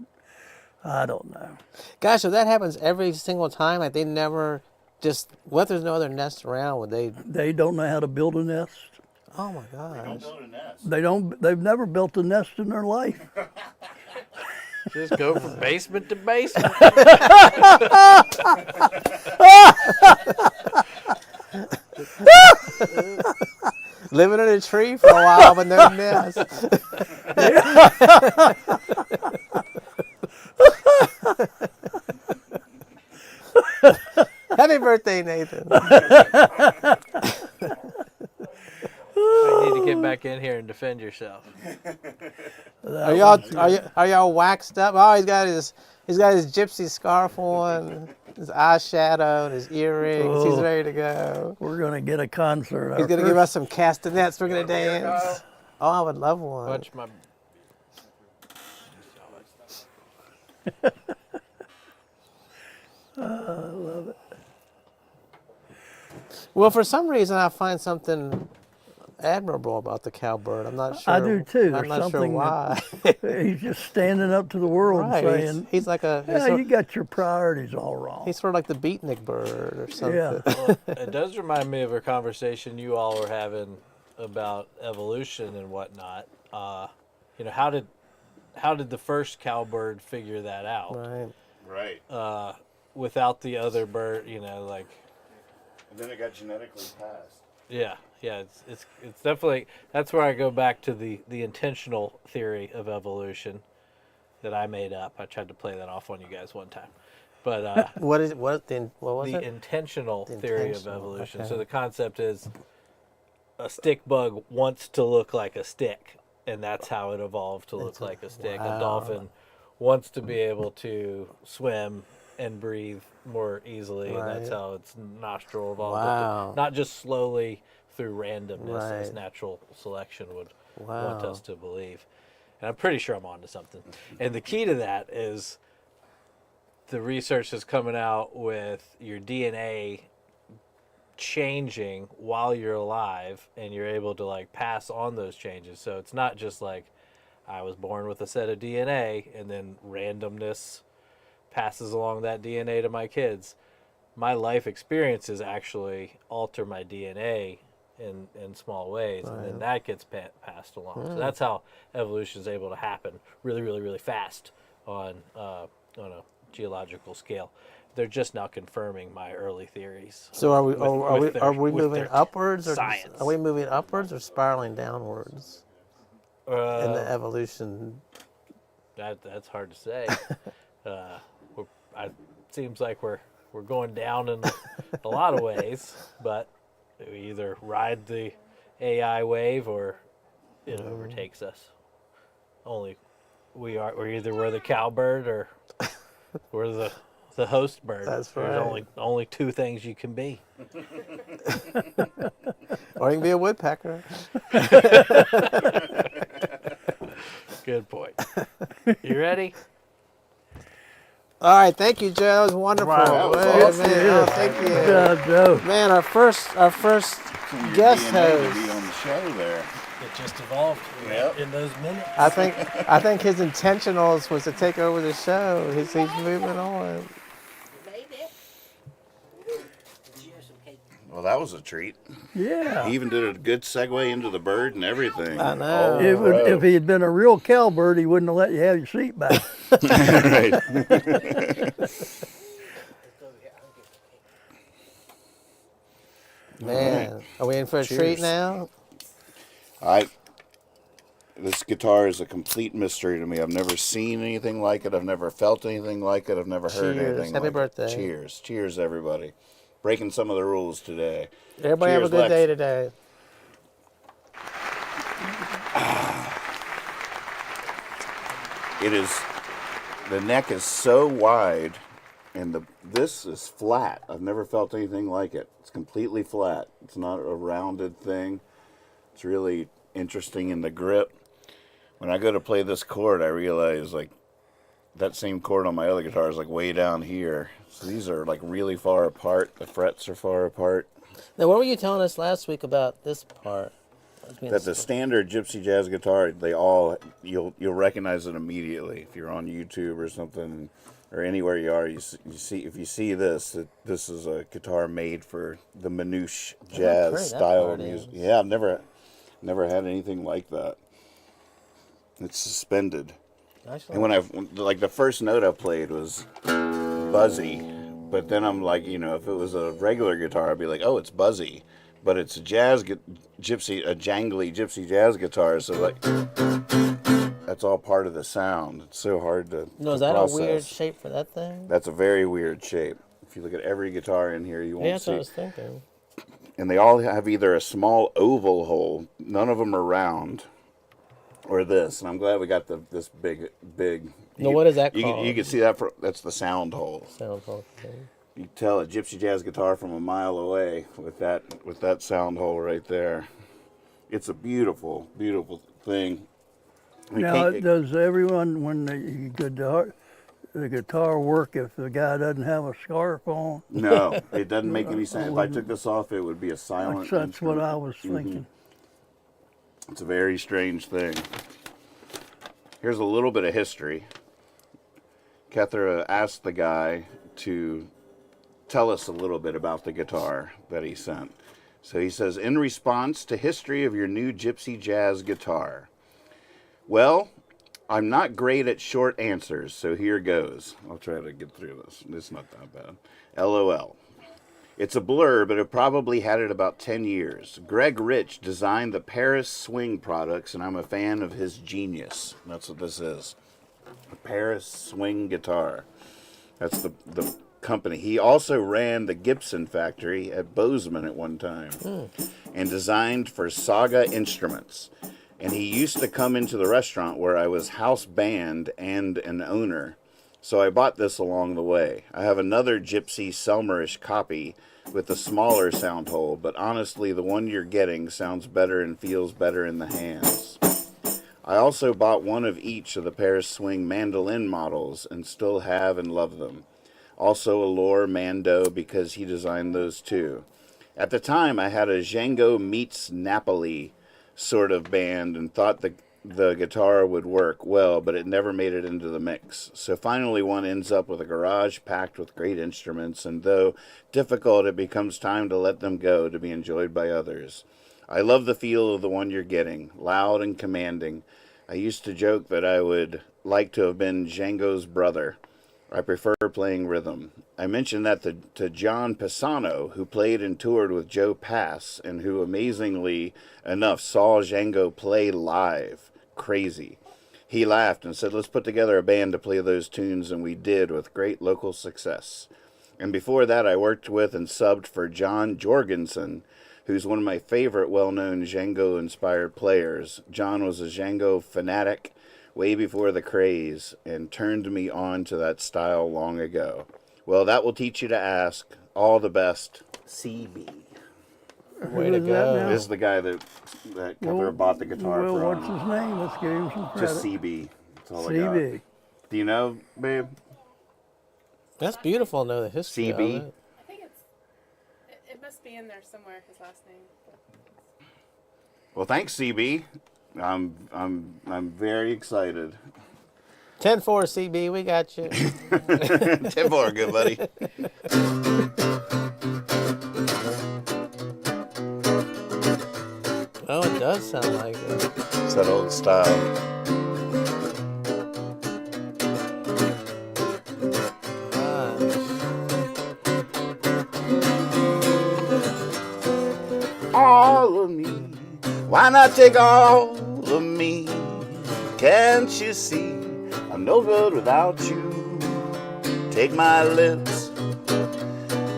I don't know. Gosh, so that happens every single time? Like they never just, what if there's no other nest around? Would they? They don't know how to build a nest. Oh my gosh. They don't build a nest. They've never built a nest in their life. Just go from basement to basement. Living in a tree for a while, but no nest. Happy birthday, Nathan. You need to get back in here and defend yourself. Are y'all waxed up? Oh, he's got his gypsy scarf on, his eyeshadow, and his earrings. He's ready to go. We're gonna get a concert. He's gonna give us some castanets. We're gonna dance. Oh, I would love one. Watch my. I love it. Well, for some reason, I find something admirable about the cowbird. I'm not sure. I do too. I'm There's not sure something why. He's just standing up to the world Right. and saying, He's like a. He's yeah, sort, you got your priorities all wrong. he's sort of like the beatnik bird or something. Yeah. Well, it does remind me of a conversation you all were having about evolution and whatnot. You know, how did the first cowbird figure that out? Right. Right. Without the other bird, you know, like. And then it got genetically passed. Yeah, it's definitely, that's where I go back to the intentional theory of evolution that I made up. I tried to play that off on you guys one time, but What was the it? intentional The theory of intentional, evolution. okay. So the concept is a stick bug wants to look like a stick, and that's how it evolved to look like a stick. Wow. A dolphin wants to be able to swim and breathe more easily, and that's Right. how its nostril evolved. Wow. Not just slowly through randomness as Right. natural selection would Wow. want us to believe. And I'm pretty sure I'm onto something. And the key to that is the research is coming out with your DNA changing while you're alive, and you're able to like pass on those changes. So it's not just like I was born with a set of DNA and then randomness passes along that DNA to my kids. My life experiences actually alter my DNA in small ways, and then that gets passed along. So that's how evolution is able to happen really, really, really fast on a geological scale. They're just now confirming my early theories. So are we with are we with moving their upwards or science? are we moving upwards or spiraling downwards in the evolution? That's hard to say. It seems like we're going down in a lot of ways, but we either ride the AI wave or it overtakes us. We're either the cowbird or we're the host bird. That's There's right. only two things you can be. Or you can be a woodpecker. Good point. You ready? All right, thank you, Joe. That was wonderful. Wow, that was Hey, awesome. man, oh, thank you. Good job, Joe. Man, our first Your guest DNA to host. be on the show there. It just evolved Yep. in those minutes. I think his intentionals was to take over the show. He's moving on. Well, that was a treat. Yeah. He even did a good segue into the bird and everything. I know. It would, if he had been a real cowbird, he wouldn't have let you have your seat back. Right. Man, are we in for a treat Cheers. now? This guitar is a complete mystery to me. I've never seen anything like it. I've never felt anything like it. I've never heard Cheers. anything Happy like birthday. it. Cheers. Cheers, everybody. Breaking some of the rules today. Everybody have a Cheers, good Lex. day today. It is, the neck is so wide, and this is flat. I've never felt anything like it. It's completely flat. It's not a rounded thing. It's really interesting in the grip. When I go to play this chord, I realize like that same chord on my other guitar is like way down here. So these are like really far apart. The frets are far apart. Now, what were you telling us last week about this part? That the standard gypsy jazz guitar, you'll recognize it immediately if you're on YouTube or something, or anywhere you are. You see if you see this, this is a guitar made for the manouche jazz pretty that style part of music. is. Yeah, I've never had anything like that. It's suspended, and when the first note I played was buzzy, but then I'm like, if it was a regular guitar, I'd be like, oh, it's buzzy. But it's a jangly gypsy jazz guitar, so like that's all part of the sound. It's so hard to No, is to that process. a weird shape for that thing? That's a very weird shape. If you look at every guitar in here, you won't Yeah, that's what I see. was thinking. And they all have either a small oval hole, none of them are round, or this. And I'm glad we got this big. No, what is that you called? You can see that that's the sound hole. Sound hole thing. You can tell a gypsy jazz guitar from a mile away with that sound hole right there. It's a beautiful, beautiful thing. Now, does everyone, when you go to the guitar work if the guy doesn't have a scarf on? No, it doesn't make any sense. If I took this off, it would be a silent That's what instrument. I was thinking. It's a very strange thing. Here's a little bit of history. Kethra asked the guy to tell us a little bit about the guitar that he sent. So he says, in response to history of your new gypsy jazz guitar. Well, I'm not great at short answers, so here goes. I'll try to get through this. It's not that bad. LOL. It's a blur, but I've probably had it about 10 years. Greg Rich designed the Paris Swing products, and I'm a fan of his genius. That's what this is. A Paris Swing guitar. That's the company. He also ran the Gibson factory at Bozeman at one time and designed for Saga Instruments. And he used to come into the restaurant where I was house band and an owner. So I bought this along the way. I have another Gypsy Selmerish copy with a smaller sound hole, but honestly the one you're getting sounds better and feels better in the hands. I also bought one of each of the Paris Swing mandolin models and still have and love them. Also a Lore Mando because he designed those too. At the time I had a Django meets Napoli sort of band and thought the guitar would work well, but it never made it into the mix. So finally one ends up with a garage packed with great instruments, and though difficult, it becomes time to let them go to be enjoyed by others. I love the feel of the one you're getting, loud and commanding. I used to joke that I would like to have been Django's brother. I prefer playing rhythm. I mentioned that to John Pisano, who played and toured with Joe Pass, and who amazingly enough saw Django play live. Crazy. He laughed and said, let's put together a band to play those tunes, and we did with great local success. And before that I worked with and subbed for John Jorgensen, who's one of my favorite well-known Django-inspired players. John was a Django fanatic way before the craze and turned me on to that style long ago. Well, that will teach you to ask. All the best, CB. Way to go. This is the guy that Kethra bought the guitar Well, from. what's his name? Let's give him some credit. Just CB. That's all I got. CB. Do you know, babe? That's beautiful to know the history of CB? it. I think it must be in there somewhere, his last name. Well, thanks, CB. I'm very excited. 10-4 CB, we got you. 10-4, good buddy. Oh, it does sound like it. It's that old style. All of me. Why not take all of me? Can't you see I'm no good without you? Take my lips,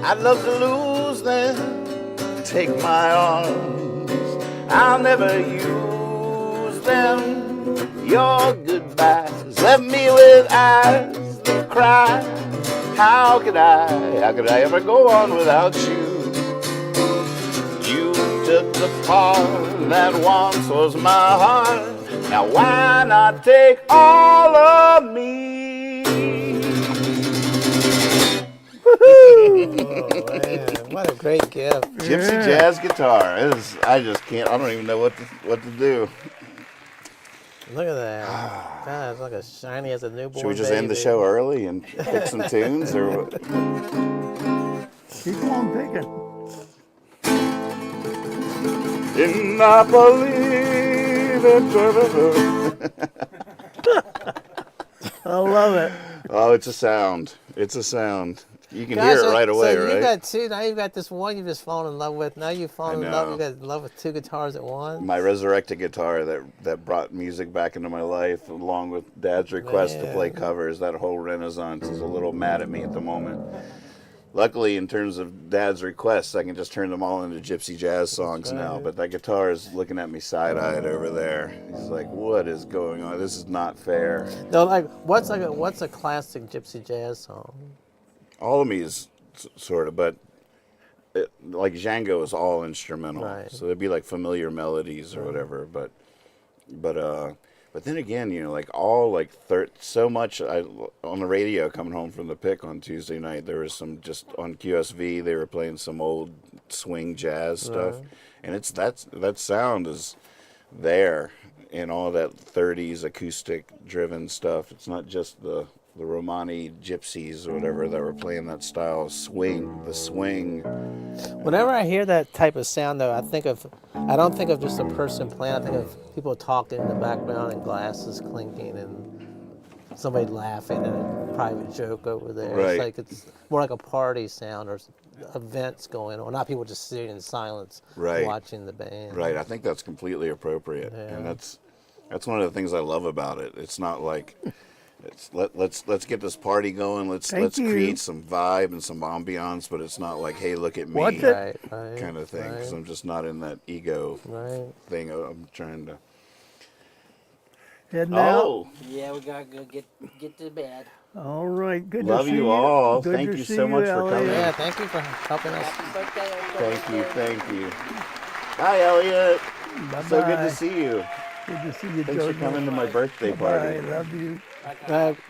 I'd love to lose them. Take my arms, I'll never use them. Your goodbyes left me with eyes that cry. How could I ever go on without you? You took the part that once was my heart. Now why not take all of me? Oh, man, what a great gift. Gypsy jazz guitar. I just can't. I don't even know what to do. Look at that. God, it's like as shiny as a newborn Should we just baby. end the show early and pick some tunes, or what? Keep on picking. And I believe it. I love it. Oh, it's a sound. It's a sound. You can Guys, hear it right away, so right? you got two. Now you've got this one you've just fallen in love with. Now you've fallen in love. know. You got in love with two guitars at once. My resurrected guitar that brought music back into my life, along with Dad's request to play covers. That whole renaissance is a little mad at me at the moment. Luckily, in terms of Dad's requests, I can just turn them all into gypsy jazz songs now. But that guitar is looking at me side-eyed over there. He's like, "What is going on? This is not fair." No, like what's a classic gypsy jazz song? All of me is sort of, but like Django is all instrumental, Right. so it'd be like familiar melodies or whatever. But But then again, like so much. On the radio coming home from the pick on Tuesday night, there was some just on QSV. They were playing some old swing jazz stuff, and it's that sound is there in all that 30s acoustic driven stuff. It's not just the Romani gypsies or whatever that were playing that style of swing. The swing. Whenever I hear that type of sound, though, I don't think of just a person playing. I think of people talking in the background and glasses clinking and somebody laughing and a private joke over there. Right. It's more like a party sound or events going on, not people just sitting in silence watching the band. Right. I think that's completely appropriate, and that's one of the things I love about it. It's not like. Let's get this party going. Let's create some vibe and some ambiance, but it's not like, hey, look at me, kind of thing. Because I'm just not in that ego thing. I'm trying to. Heading out? Yeah, we gotta go get to bed. All right, good Love to see you all. Good Thank to you see so much for Elliot. coming. Yeah, thank you for helping us. Thank you. Hi, Elliot. Bye-bye. So good to see you. Good to see you, Thanks for Jojo. coming to my birthday Bye. party. Love you.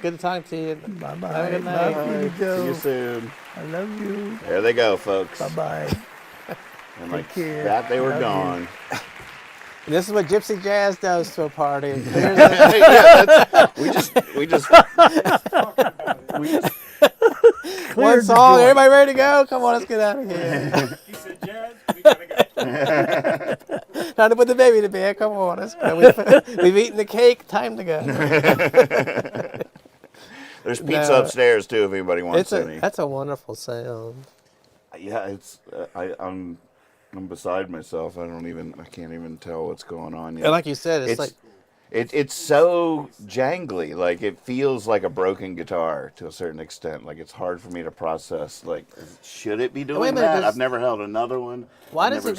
Good to talk to you. Bye-bye. Have a good night. Love you, See Joe. you soon. I love you. There they go, folks. Bye-bye. And like care. that, they were Love you. gone. This is what Gypsy Jazz does to a party. We just One song, everybody ready to go? Come on, let's get out of here. He said, Jazz, we gotta go. Time to put the baby to bed. Come on, let's go. We've eaten the cake. Time to go. There's pizza upstairs too if anybody wants any. That's a wonderful sound. Yeah, it's I'm beside myself. I can't even tell what's going on yet. And like you said, it's so jangly. Like it feels like a broken guitar to a certain extent. Like it's hard for me to process. Like, should it be doing that? I've never held another one. Why does it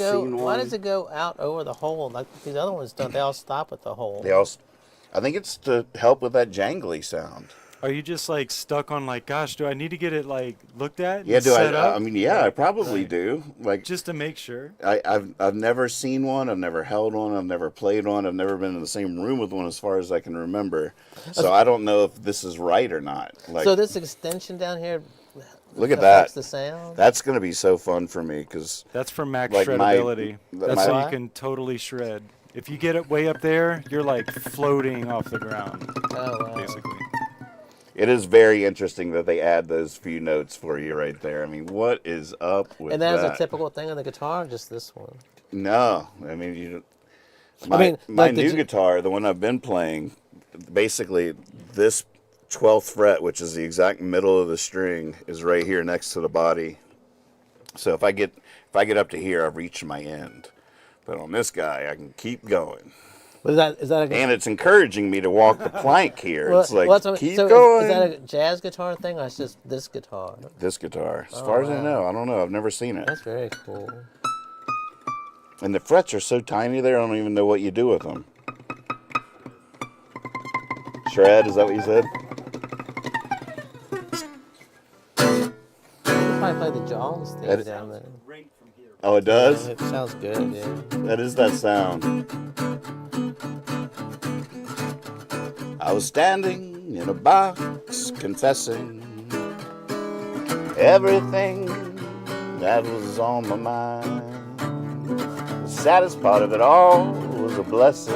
go out over the hole? Like these other ones don't. They all stop at the hole. I think it's to help with that jangly sound. Are you just like stuck on like, gosh, do I need to get it like looked at? Yeah, and set up? I mean, yeah, I probably do. Like just to make sure. I've never seen one. I've never held one. I've never played one. I've never been in the same room with one as far as I can remember. So I don't know if this is right or not. Like, so this extension down here. Look at that. The sound. That's going to be so fun for me because that's for max shreddability. That's so you can totally shred. If you get it way up there, you're like floating off the ground. Oh, wow. Basically. It is very interesting that they add those few notes for you right there. I mean, what is up with that? And that is a typical thing on the guitar, just this one? No. I mean, my new guitar, the one I've been playing, basically this 12th fret, which is the exact middle of the string, is right here next to the body. So if I get up to here, I've reached my end. But on this guy, I can keep going. But is that and it's encouraging me to walk the plank here. Well, it's like, keep so going. Is that a jazz guitar thing, or it's just this guitar? This guitar. As far as I know. I don't know. I've never seen it. That's very cool. And the frets are so tiny there, I don't even know what you do with them. Shred, is that what you said? You probably play the Jawn's thing down there. Oh, it does? Yeah, it sounds good, yeah. That is that sound. I was standing in a box, confessing everything that was on my mind. The saddest part of it all was a blessing.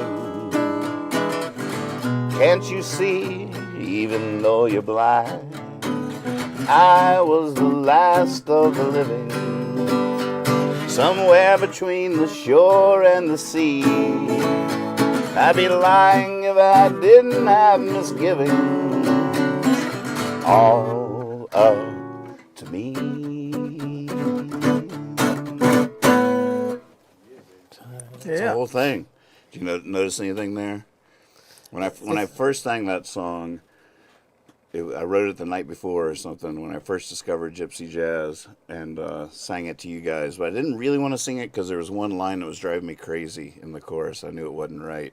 Can't you see, even though you're blind, I was the last of the living, somewhere between the shore and the sea. I'd be lying if I didn't have misgivings, all up to me. It's the whole thing. Do you notice anything there? When I first sang that song, I wrote it the night before or something when I first discovered Gypsy Jazz and sang it to you guys. But I didn't really want to sing it because there was one line that was driving me crazy in the chorus. I knew it wasn't right.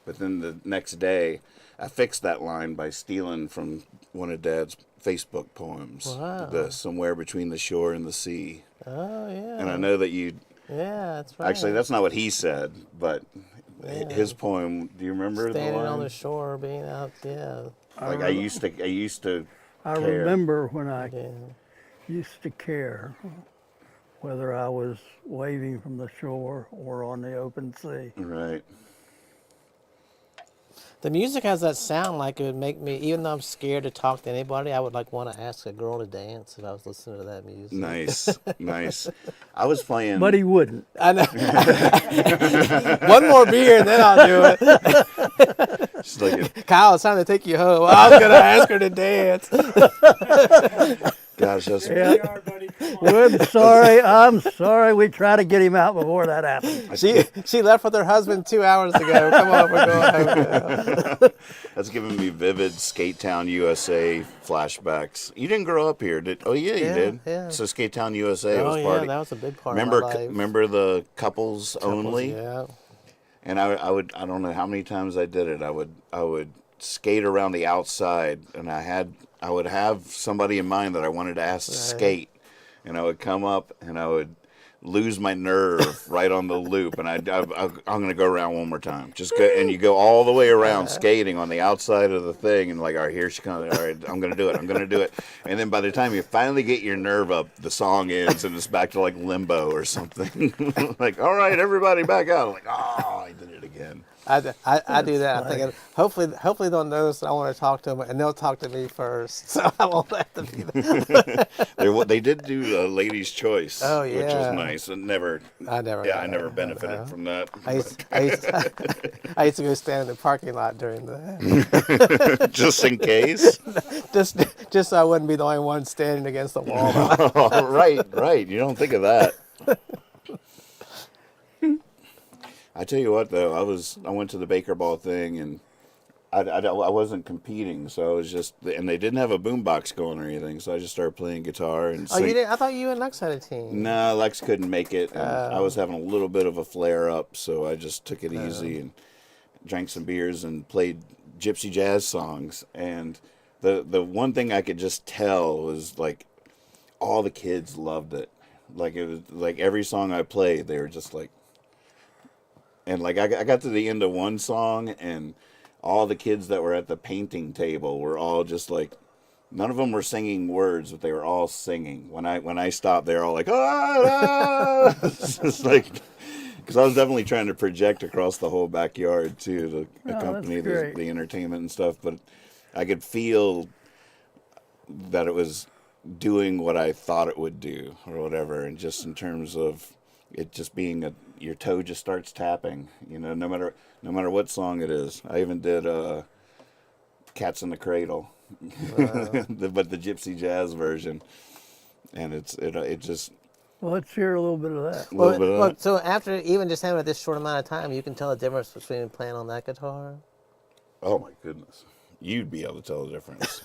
But then the next day, I fixed that line by stealing from one of Dad's Facebook poems. Wow. The Somewhere Between the Shore and the Sea. Oh, yeah. And I know that you... Yeah, that's right. Actually, that's not what he said, but his poem. Do you remember Standing the line? on the shore, being out, Like I used to. I care. remember when I used to care whether I was waving from the shore or on the open sea. Right. The music has that sound like it would make me, even though I'm scared to talk to anybody, I would like want to ask a girl to dance if I was listening to that music. Nice, nice. I was playing. But he wouldn't. I know. One more beer and then I'll do it. Just like Kyle, it's time to take you home. I was going to ask her to dance. gosh, that's I'm sorry. We tried to get him out before that happened. She left with her husband 2 hours ago. Come on, we're going home now. that's giving me vivid Skate Town, USA flashbacks. You didn't grow up here, did? Oh yeah, you did. Yeah. So Skate Town, USA was Oh, party. yeah, that was a big part remember, of my life. remember the couples only? Yeah. And I don't know how many times I did it. I would skate around the outside, and I would have somebody in mind that I wanted to ask to skate, and I would come up and I would lose my nerve right on the loop, and I'm going to go around one more time. Just go, and you go all the way around skating on the outside of the thing, and like, all right, here she comes. All right, I'm going to do it. And then by the time you finally get your nerve up, the song ends, and it's back to like limbo or something. Like, all right, everybody back out. I'm like, oh, I did it again. I do that. I'm thinking, hopefully they'll notice that I want to talk to them, and they'll talk to me first, so I won't have to be there. They did do a Ladies' Choice, which was nice. I never benefited from that. I used to go stand in the parking lot during the. Just in case. just so I wouldn't be the only one standing against the wall. Right. You don't think of that. I tell you what, though, I went to the Baker Ball thing, and I wasn't competing, so I was just, and they didn't have a boombox going or anything, so I just started playing guitar and Oh, you didn't? I thought you and Lex had a team. No, Lex couldn't make it, and I was having a little bit of a flare up, so I just took it easy and drank some beers and played gypsy jazz songs. And the one thing I could just tell was like all the kids loved it. Like it was like every song I played, they were just like. And like I got to the end of one song, and all the kids that were at the painting table were all just like, none of them were singing words, but they were all singing. When I stopped, they were all like, ah! It's just like, because I was definitely trying to project across the whole backyard too to accompany the entertainment and stuff. But I could feel that it was doing what I thought it would do or whatever, and just in terms of it just being your toe just starts tapping, no matter what song it is. I even did Cats in the Cradle, but the gypsy jazz version, and it just. Well, let's hear a little bit of that. So after even just having it this short amount of time, you can tell the difference between playing on that guitar. Oh my goodness, you'd be able to tell the difference.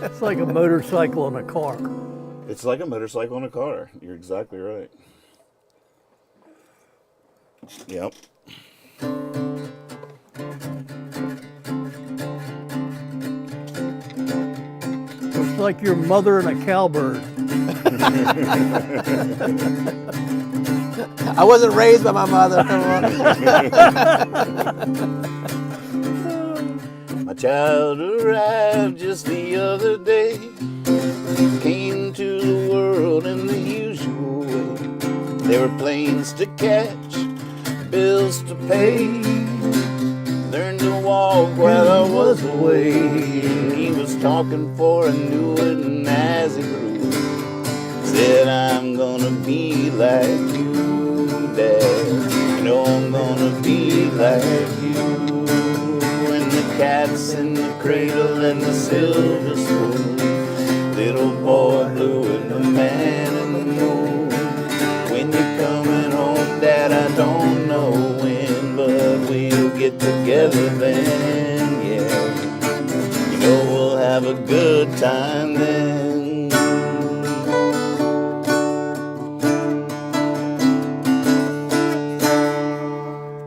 It's like a motorcycle in a car. It's like a motorcycle in a car. You're exactly right. Yep. Looks like your mother and a cowbird. I wasn't raised by my mother. My child arrived just the other day. Came to the world in the usual way. There were planes to catch, bills to pay. Learned to walk while I was away. He was talking for I knew it, and as he grew, said, I'm gonna be like you, Dad. I'm gonna be like you. And the cat's in the cradle and the silver spoon. Little boy blue and the man in the moon. When you're coming home, Dad, I don't know when, but we'll get together then, yeah. We'll have a good time then.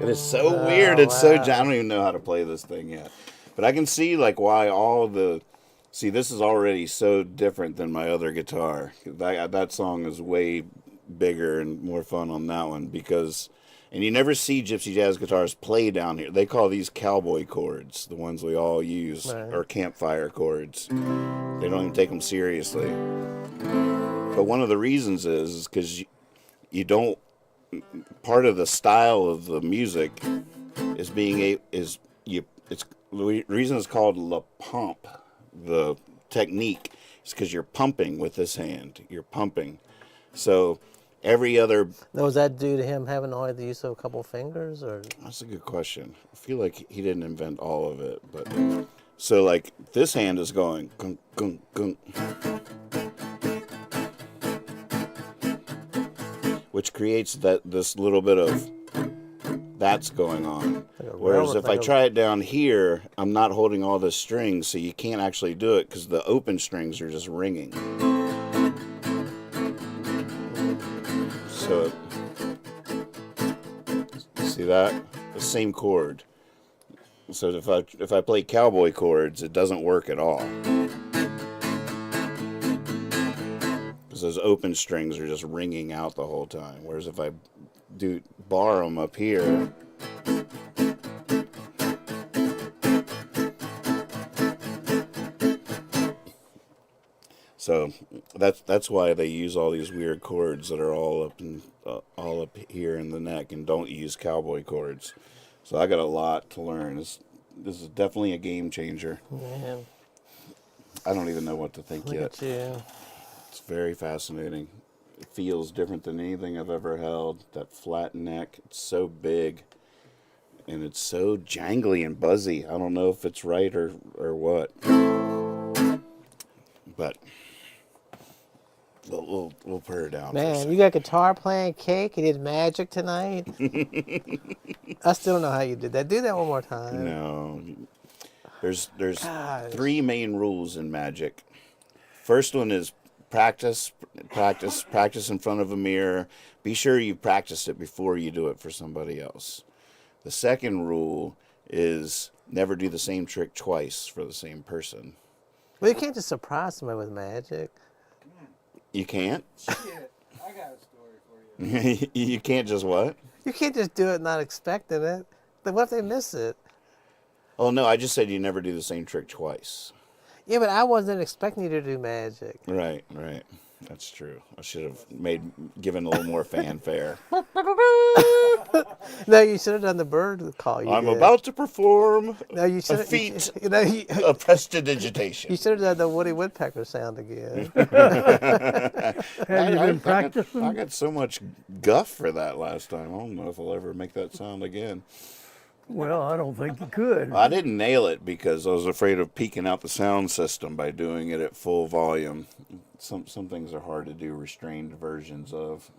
It is so weird. It's so, I don't even know how to play this thing yet. But I can see like why see, this is already so different than my other guitar. That song is way bigger and more fun on that one because And you never see gypsy jazz guitarists play down here. They call these cowboy chords, the ones we all use, or campfire chords. They don't even take them seriously. But one of the reasons is because you don't. Part of the style of the music is it's the reason it's called la pompe. The technique is because you're pumping with this hand. You're pumping, so. Every other. Now, was that due to him having only the use of a couple fingers, or? That's a good question. I feel like he didn't invent all of it, but so like this hand is going gung, gung, gung, which creates this little bit of that's going on. Whereas if I try it down here, I'm not holding all the strings, so you can't actually do it because the open strings are just ringing. So, see that? The same chord. So if I play cowboy chords, it doesn't work at all. Because those open strings are just ringing out the whole time. Whereas if I bar them up here, so that's why they use all these weird chords that are all up here in the neck and don't use cowboy chords. So I got a lot to learn. This is definitely a game changer. Yeah. I don't even know what to think Look yet. at you. It's very fascinating. It feels different than anything I've ever held. That flat neck, it's so big. And it's so jangly and buzzy. I don't know if it's right or what. But we'll put her down. Man, you got guitar playing, cake, you did magic tonight. I still don't know how you did that. Do that one more time. No. There's 3 main rules in magic. First one is practice in front of a mirror. Be sure you practiced it before you do it for somebody else. The second rule is never do the same trick twice for the same person. Well, you can't just surprise somebody with magic. You can't? Shit, I got a story for you. You can't just what? You can't just do it not expecting it. Then what if they miss it? Oh, no, I just said you never do the same trick twice. Yeah, but I wasn't expecting you to do magic. Right. That's true. I should have given a little more fanfare. No, you should have done the bird call. I'm about to perform a feat of of prestidigitation. You should have done the Woody Woodpecker sound again. Have you been practicing? I got so much guff for that last time. I don't know if I'll ever make that sound again. Well, I don't think you could. I didn't nail it because I was afraid of peaking out the sound system by doing it at full volume. Some things are hard to do restrained versions of.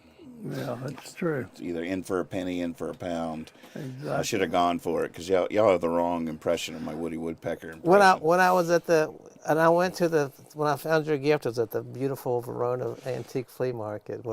Yeah, that's true. It's either in for a penny, in for a pound. Exactly. I should have gone for it because y'all have the wrong impression of my Woody Woodpecker impression. When I was at when I found your gift, it was at the beautiful Verona Antique Flea Market.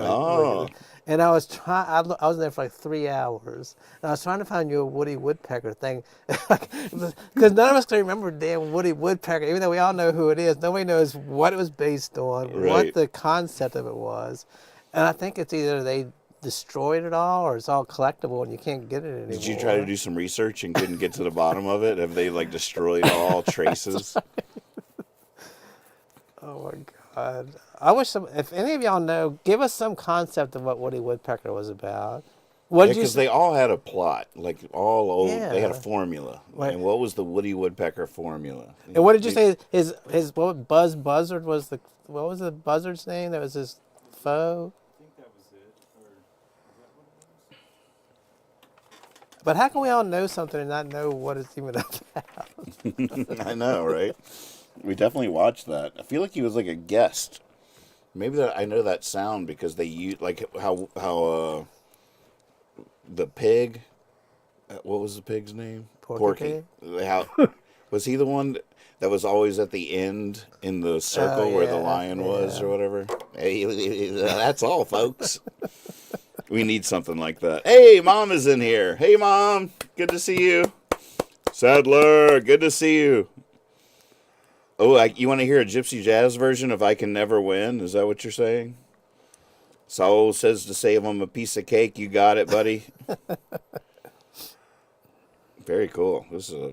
And I was I was there for like 3 hours. And I was trying to find you a Woody Woodpecker thing. Because none of us can remember damn Woody Woodpecker, even though we all know who it is. Nobody knows what it was based on, what the concept of it was. And I think it's either they destroyed it all or it's all collectible and you can't get it anymore. Did you try to do some research and couldn't get to the bottom of it? Have they destroyed all traces? Oh my God. I wish if any of y'all know, give us some concept of what Woody Woodpecker was about. Because they all had a plot, they had a formula. Right. And what was the Woody Woodpecker formula? And what did you say his Buzz Buzzard was what was the buzzard's name? That was his foe? I think that was it. Or is that what it was? But how can we all know something and not know what it's even about? I know, right? We definitely watched that. I feel like he was like a guest. Maybe I know that sound because they use how the pig. What was the pig's name? Porky. Was he the one that was always at the end in the circle where the lion was or whatever? Hey, that's all, folks. We need something like that. Hey, Mom is in here. Hey, Mom. Good to see you. Sadler, good to see you. Oh, you want to hear a Gypsy Jazz version of I Can Never Win? Is that what you're saying? Saul says to save him a piece of cake. You got it, buddy. Very cool. This is a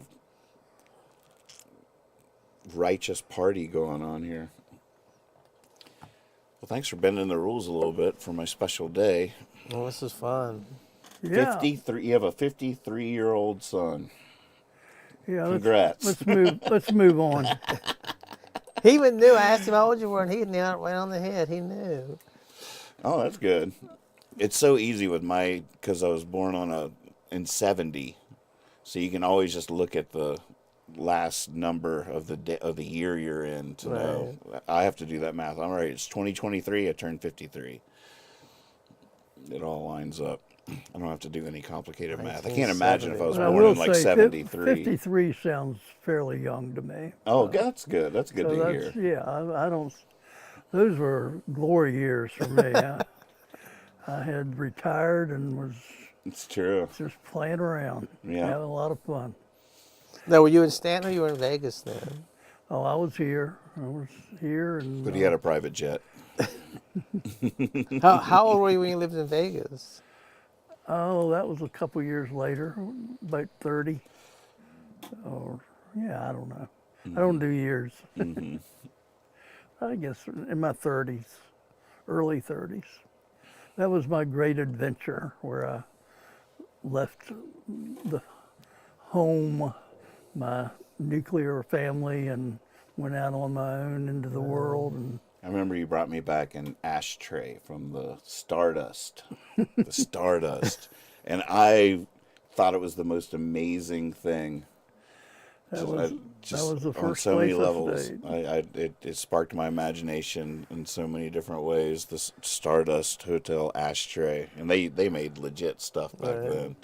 righteous party going on here. Well, thanks for bending the rules a little bit for my special day. Well, this is fun. Yeah. 53. You have a 53-year-old son. Yeah. Congrats. Let's move on. He even knew. I asked him how old you were, and he nailed it right on the head. He knew. Oh, that's good. It's so easy with because I was born in 70, so you can always just look at the last number of the year you're in to know. I have to do that math. I'm right. It's 2023. I turned 53. It all lines up. I don't have to do any complicated math. I can't imagine if I was born in like 73. 53 sounds fairly young to me. Oh, that's good. That's good to hear. Yeah, I don't. Those were glory years for me. I had retired and was. It's true. Just playing around. Yeah. Having a lot of fun. Now, were you in Stanton or you were in Vegas then? Oh, I was here. And. But he had a private jet. How old were you when you lived in Vegas? Oh, that was a couple years later, about 30. Or, I don't know. I don't do years. I guess in my 30s, early 30s. That was my great adventure where I left the home, my nuclear family, and went out on my own into the world. And I remember you brought me back an ashtray from the Stardust. The Stardust. And I thought it was the most amazing thing. that was the first on so many place I levels. stayed. It sparked my imagination in so many different ways. This Stardust Hotel ashtray. And they made legit stuff back then.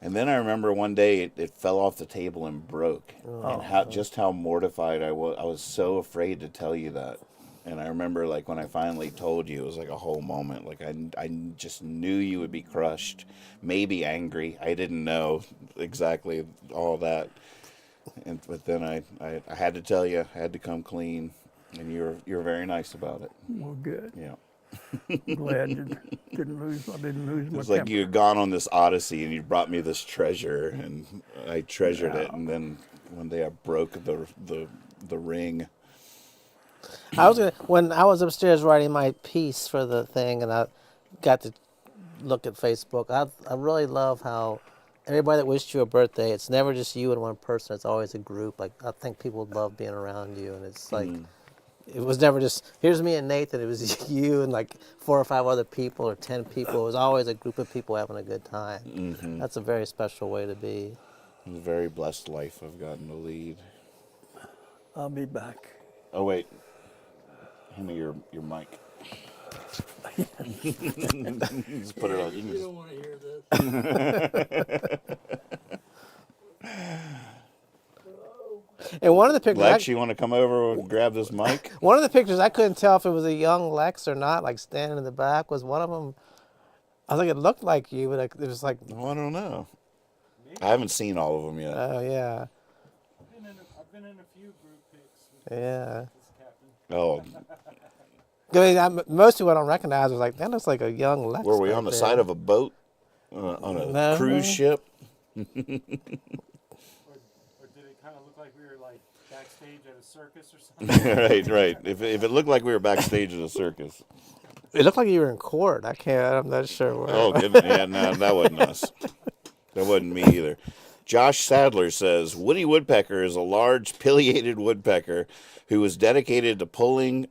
And then I remember one day it fell off the table and broke. And how mortified I was. I was so afraid to tell you that. And I remember, like, when I finally told you, it was like a whole moment. Like, I just knew you would be crushed, maybe angry. I didn't know exactly all that. But then I had to tell you, I had to come clean. And you were very nice about it. Well, good. Yeah. Glad you didn't lose. I didn't lose my It's like temper. you had gone on this odyssey and you brought me this treasure, and I treasured it. And then one day I broke the ring. When I was upstairs writing my piece for the thing, and I got to look at Facebook. I really love how everybody that wished you a birthday, it's never just you and one person. It's always a group. Like, I think people love being around you, and it's like it was never just here's me and Nathan. It was you and like 4 or 5 other people or 10 people. It was always a group of people having a good time. Mm-hmm. That's a very special way to be. It's a very blessed life I've gotten to lead. I'll be back. Oh wait. Hand me your mic. Just put it on. You don't want to hear this. And one of the pictures, Lex, you want to come over and grab this mic? One of the pictures, I couldn't tell if it was a young Lex or not. Like standing in the back was one of them. I think it looked like you, but it was like. Oh, I don't know. I haven't seen all of them yet. Oh yeah. I've been in a few group pics. Yeah. Oh, I mean, most people I don't recognize was like, that looks like a young Lex. were we on the side of a boat? On a cruise ship? Or did it kind of look like we were like backstage at a circus or something? Right. If it looked like we were backstage at a circus. It looked like you were in court. I'm not sure where. Oh, goodness. Yeah, no, that wasn't us. That wasn't me either. Josh Sadler says, Woody Woodpecker is a large pileated woodpecker who is dedicated to pulling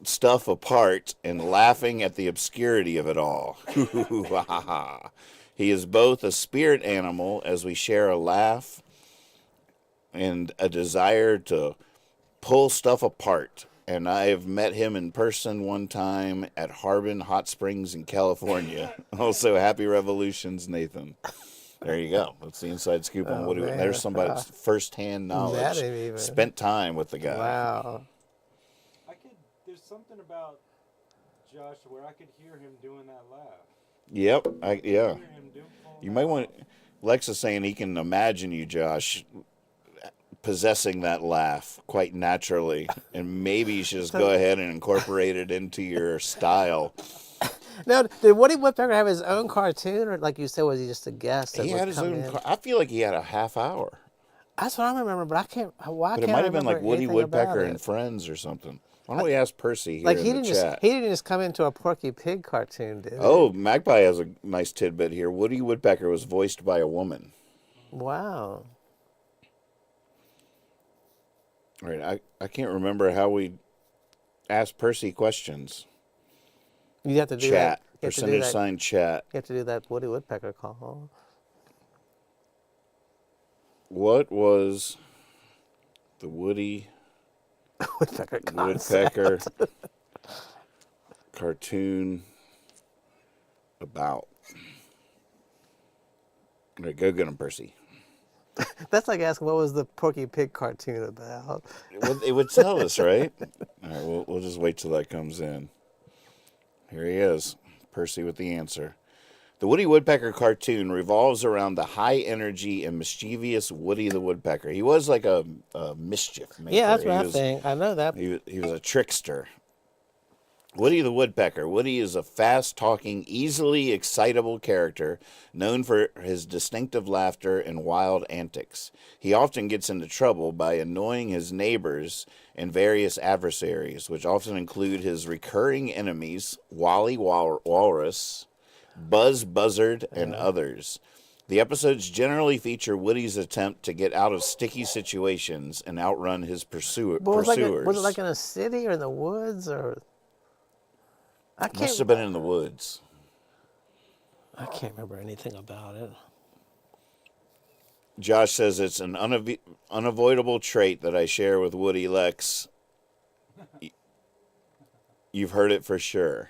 stuff apart and laughing at the obscurity of it all. He is both a spirit animal, as we share a laugh and a desire to pull stuff apart. And I have met him in person one time at Harbin Hot Springs in California. Also, happy revolutions, Nathan. There you go. That's the inside scoop on Woody. Man. There's somebody's firsthand knowledge. Spent time with the guy. Wow. There's something about Josh where I could hear him doing that laugh. Yep. Yeah. You might want. Lex is saying he can imagine you, Josh, possessing that laugh quite naturally, and maybe you should just go ahead and incorporate it into your style. Now, did Woody Woodpecker have his own cartoon, or like you said, was he just a guest? He had his own. I feel like he had a half hour. That's what I remember, but I can't. Why But it can't I might have been remember like Woody anything Woodpecker about and it? Friends or something. Why don't we ask Percy here Like in he the didn't chat? he didn't just come into a Porky Pig cartoon, did he? Oh, Magpie has a nice tidbit here. Woody Woodpecker was voiced by a woman. Wow. All right, I can't remember how we asked Percy questions. You have to do Chat. that. You have to do Percentage that. sign chat. You have to do that Woody Woodpecker call. What was the Woody Woodpecker concept. Woodpecker cartoon about? All right, go get him, Percy. That's like asking what was the Porky Pig cartoon about. It would tell us, right? All right, we'll just wait till that comes in. Here he is, Percy with the answer. The Woody Woodpecker cartoon revolves around the high-energy and mischievous Woody the Woodpecker. He was like a mischief maker. Yeah, that's what I think. I know that. He was a trickster. Woody the Woodpecker. Woody is a fast-talking, easily excitable character known for his distinctive laughter and wild antics. He often gets into trouble by annoying his neighbors and various adversaries, which often include his recurring enemies, Wally Walrus, Buzz Buzzard, and others. The episodes generally feature Woody's attempt to get out of sticky situations and outrun his pursuers. Was it like in a city or in the woods or? Must have been in the woods. I can't remember anything about it. Josh says it's an unavoidable trait that I share with Woody Lex. You've heard it for sure.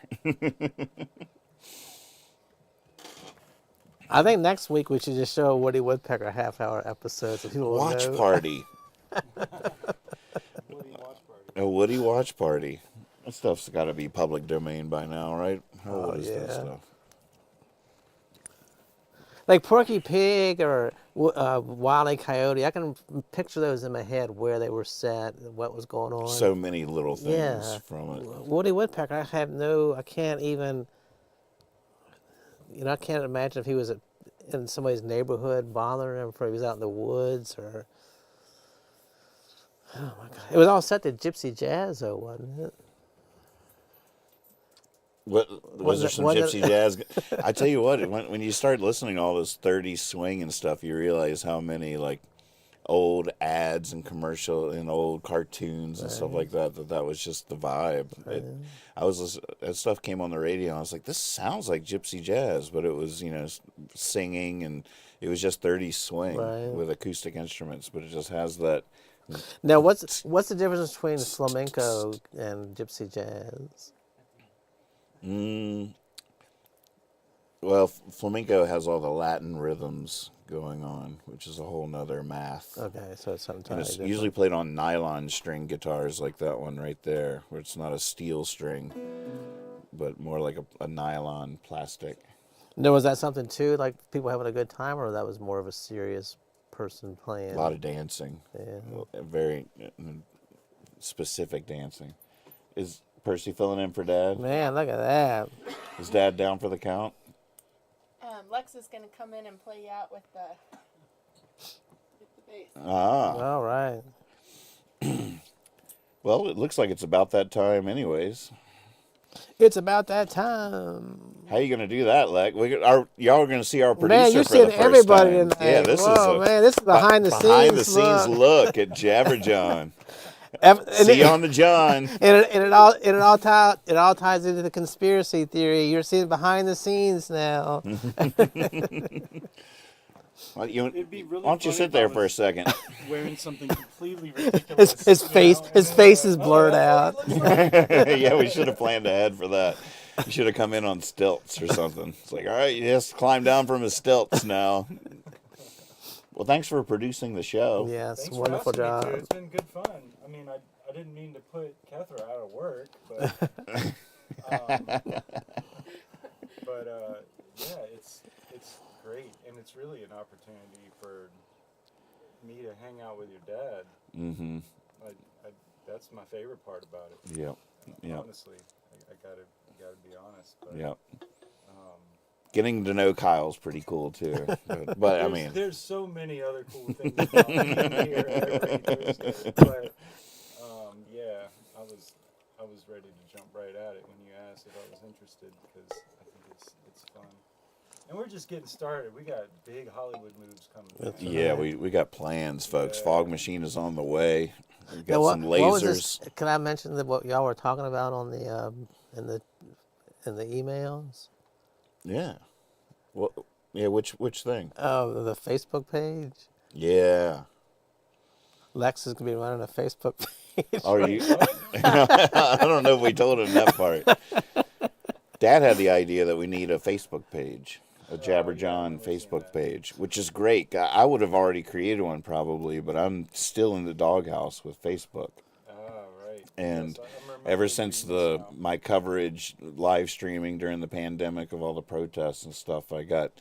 I think next week we should just show a Woody Woodpecker half-hour episode so people will Watch know. party. A Woody watch party. That stuff's got to be public domain by now, right? How old is that stuff? Like Porky Pig or Wile E. Coyote, I can picture those in my head where they were set, what was going on. So many little things from it. Woody Woodpecker, I can't even, I can't imagine if he was in somebody's neighborhood bothering him, or he was out in the woods, or, oh my God. It was all set to gypsy jazz though, wasn't it? Was there some gypsy jazz? I tell you what, when you start listening to all this 30s swing and stuff, you realize how many like old ads and commercial and old cartoons and stuff like that was just the vibe. That stuff came on the radio and I was like, this sounds like gypsy jazz, but it was, singing and it was just 30s swing with acoustic instruments, but it just has that. Now, what's the difference between flamenco and gypsy jazz? Well, flamenco has all the Latin rhythms going on, which is a whole nother math. Okay, so it's something and it's different. usually played on nylon string guitars like that one right there, where it's not a steel string, but more like a nylon plastic. Now, was that something too, like people having a good time, or that was more of a serious person playing? A lot of dancing. Yeah. Very specific dancing. Is Percy filling in for Dad? Man, look at that. Is Dad down for the count? Lex is going to come in and play you out with the bass. Ah. All right. Well, it looks like it's about that time anyways. It's about that time. How you going to do that, Lex? Y'all are going to see our producer Man, you're for the seeing first everybody time. tonight. Yeah, this is behind the scenes. Behind the scenes look at Jabberjawn. See you on the John. And it all ties into the conspiracy theory. You're seeing behind the scenes now. Well, It'd be really why don't you sit there for a second? Wearing something completely ridiculous. His face is blurred out. Yeah, we should have planned ahead for that. You should have come in on stilts or something. It's like, all right, he has to climb down from his stilts now. Well, thanks for producing the show. Yes, Thanks wonderful for asking me job. to. It's been good fun. I mean, I didn't mean to put Kethra out of work, but yeah, it's great, and it's really an opportunity for me to hang out with your dad. Mm-hmm. That's my favorite part about it. Yep. Yep. Honestly, I gotta be honest. But, yep. Getting to know Kyle's pretty cool too. But I mean, there's so many other cool things about being here every Thursday. But yeah, I was ready to jump right at it when you asked if I was interested because I think it's fun. And we're just getting started. We got big Hollywood moves coming. Yeah, we got plans, folks. Yeah. Fog machine is on the way. We got Now, some what was lasers. this? Can I mention what y'all were talking about on the in the emails? Yeah. Well, yeah. Which thing? Oh, the Facebook page. Yeah. Lex is gonna be running a Facebook page. Are you? I don't know if we told him that part. Dad had the idea that we need a Facebook page, a Jabber Jawn Facebook page, which is great. I would have already created one probably, but I'm still in the doghouse with Facebook. Right. And Yes, I remember ever reading since this now. my coverage live streaming during the pandemic of all the protests and stuff, I got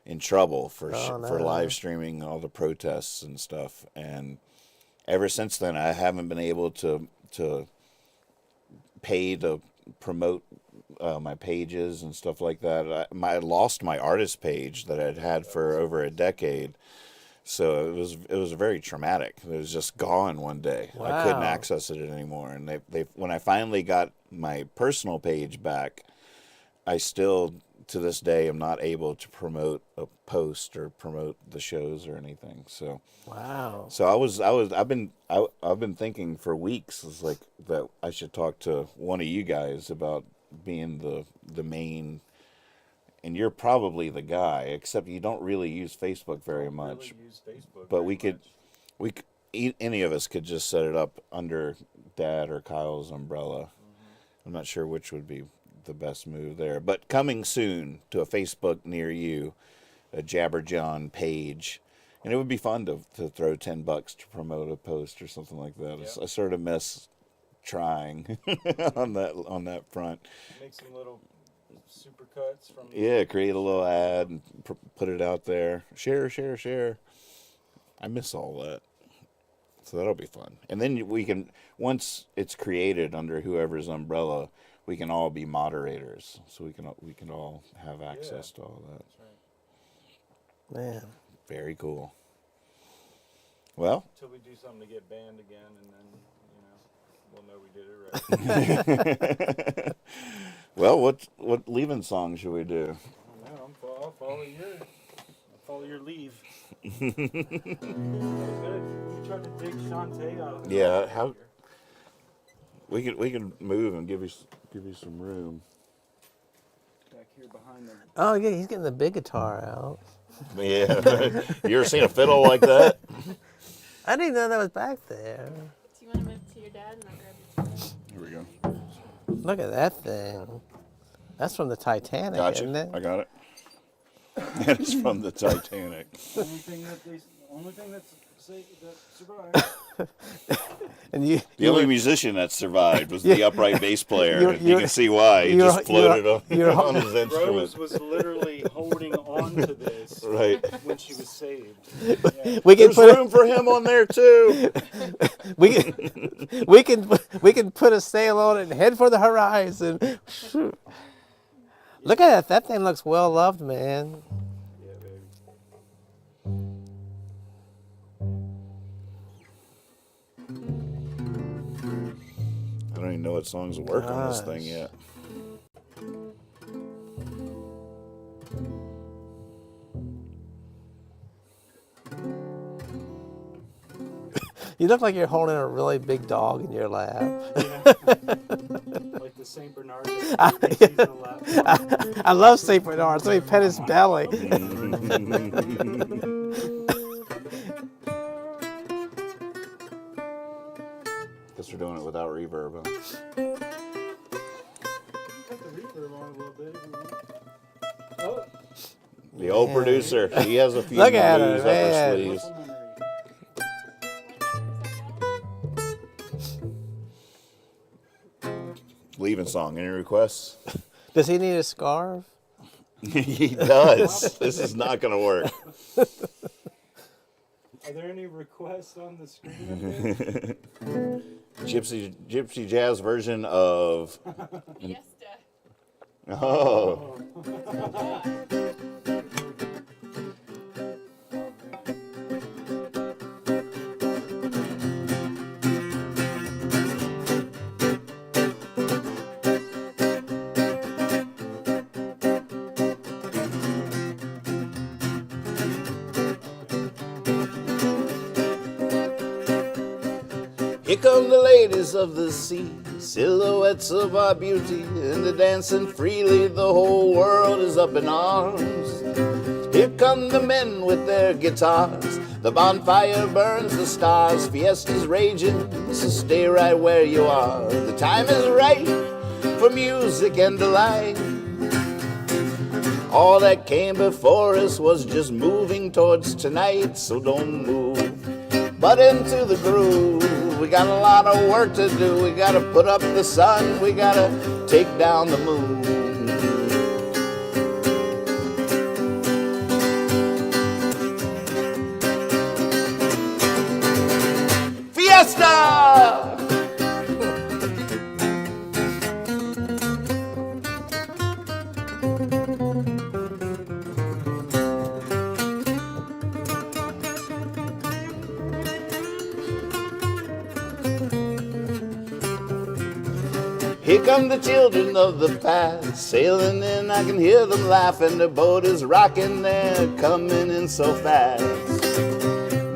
in trouble for live streaming all the protests and stuff. And ever since then, I haven't been able to pay to promote my pages and stuff like that. I lost my artist page that I'd had for over a decade. So it was very traumatic. It was just gone one day. Wow. I couldn't access it anymore. And they when I finally got my personal page back, I still to this day am not able to promote a post or promote the shows or anything. So Wow. so I've been thinking for weeks it's like that I should talk to one of you guys about being the main. And you're probably the guy, except you don't really use Facebook very much. Really use Facebook But very much. any of us could just set it up under Dad or Kyle's umbrella. Mm-hmm. I'm not sure which would be the best move there. But coming soon to a Facebook near you, a Jabber Jawn page. And it would be fun to throw $10 to promote a post or something like that. Yep. I sort of miss trying on that front. Make some little supercuts from. Yeah, create a little ad and put it out there. Share. I miss all that. So that'll be fun. And then we can, once it's created under whoever's umbrella, we can all be moderators. So we can all have access to all that. That's right. Man. Very cool. Well, Until we do something to get banned again, and then we'll know we did it right. well, what leaving song should we do? I'll follow your leave. You tried to dig Shantae out. Yeah, how we can move and give you some room. Back here behind them. Oh yeah, he's getting the big guitar out. Yeah, you ever seen a fiddle like that? I didn't know that was back there. Do you want to move to your dad and I'll grab your chair? Here we go. Look at that thing. That's from the Titanic, Gotcha. isn't it? I got it. It's from the Titanic. Only thing that survived. And you, The you only were- musician that survived was the upright bass player. you're- You can see why. He you're- just floated you're- on his instrument. Rose was literally holding on to this Right. when she was saved. we can There's put room for him on there too. we can put a sail on it and head for the horizon. Look at that. That thing looks well loved, man. Yeah, baby. I don't even know what songs work on this thing Gosh. yet. You look like you're holding a really big dog in your lap. Like the Saint Bernard that sees the lap. I love St. Bernard, so he pet his belly. Guess we're doing it without reverb. Huh? Cut the reverb on a little bit if you want. Oh, The old producer, he has a few Look at moves her, up man. her sleeves. muscle memory. Leaving song. Any requests? Does he need a scarf? He does. This is not going to work. Are there any requests on the screen? Gypsy jazz version of. Fiesta. Oh. Here come the ladies of the sea, silhouettes of our beauty, and they're dancing freely, the whole world is up in arms. Here come the men with their guitars, the bonfire burns the stars, fiesta's raging, so stay right where you are. The time is right for music and delight. All that came before us was just moving towards tonight, so don't move, but into the groove. We got a lot of work to do. We gotta put up the sun. We gotta take down the moon. Fiesta! Here come the children of the past, sailing in, I can hear them laughing. The boat is rocking, they're coming in so fast.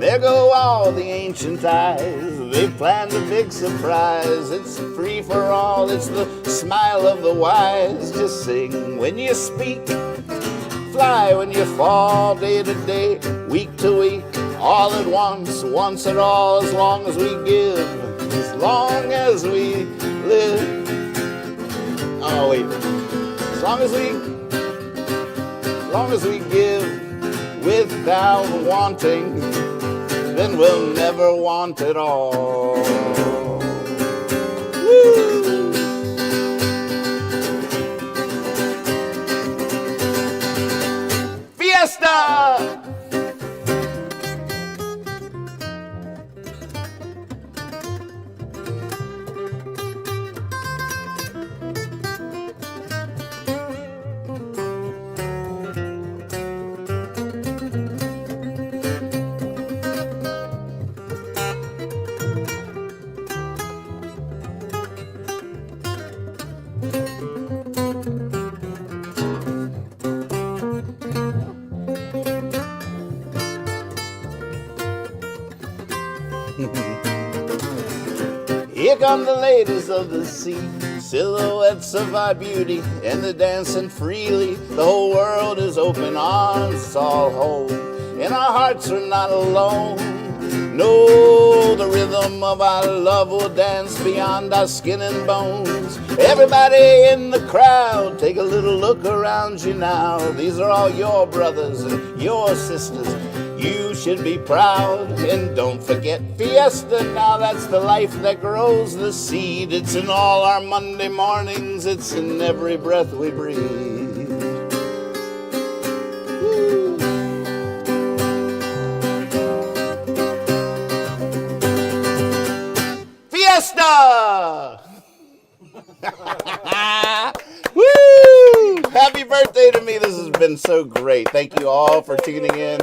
There go all the ancient eyes, they planned a big surprise. It's free for all, it's the smile of the wise. Just sing when you speak, fly when you fall, day to day, week to week, all at once, once and all, as long as we give, as long as we live. Oh wait, as long as we give without wanting, then we'll never want it all. Woo! Fiesta! Here come the ladies of the sea, silhouettes of our beauty, and they're dancing freely. The whole world is open arms, it's all whole, and our hearts are not alone. No, the rhythm of our love will dance beyond our skin and bones. Everybody in the crowd, take a little look around you now. These are all your brothers and your sisters. You should be proud, and don't forget fiesta. Now that's the life that grows the seed. It's in all our Monday mornings, it's in every breath we breathe. Woo. Fiesta! Woo! Happy birthday to me. This has been so great. Thank you all for tuning in.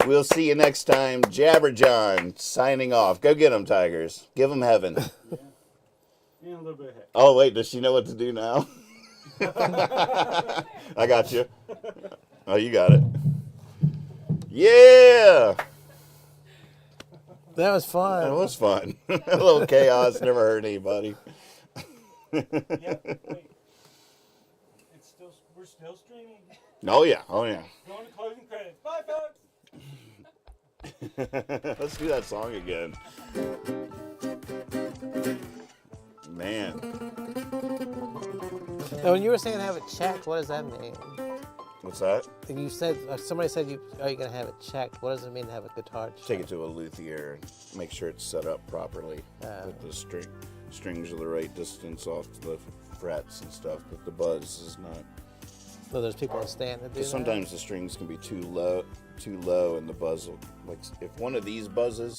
We'll see you next time. Jabber John signing off. Go get them, Tigers. Give them heaven. Yeah, a little bit ahead. Oh, wait. Does she know what to do now? I got you. Oh, you got it. Yeah. That was fun. That was fun. A little chaos. Never hurt anybody. Yeah, wait. We're still streaming. Oh, yeah. Oh, yeah. Going to closing credits. Bye, folks. Let's do that song again. Man. Now, when you were saying have it checked, what does that mean? What's that? You said somebody said are you gonna have it checked? What does it mean to have a guitar checked? Take it to a luthier and make sure it's set up properly. That the strings are the right distance off the frets and stuff, but the buzz is not So there's people that stand to do that? Sometimes the strings can be too low, and the buzz will, like if one of these buzzes,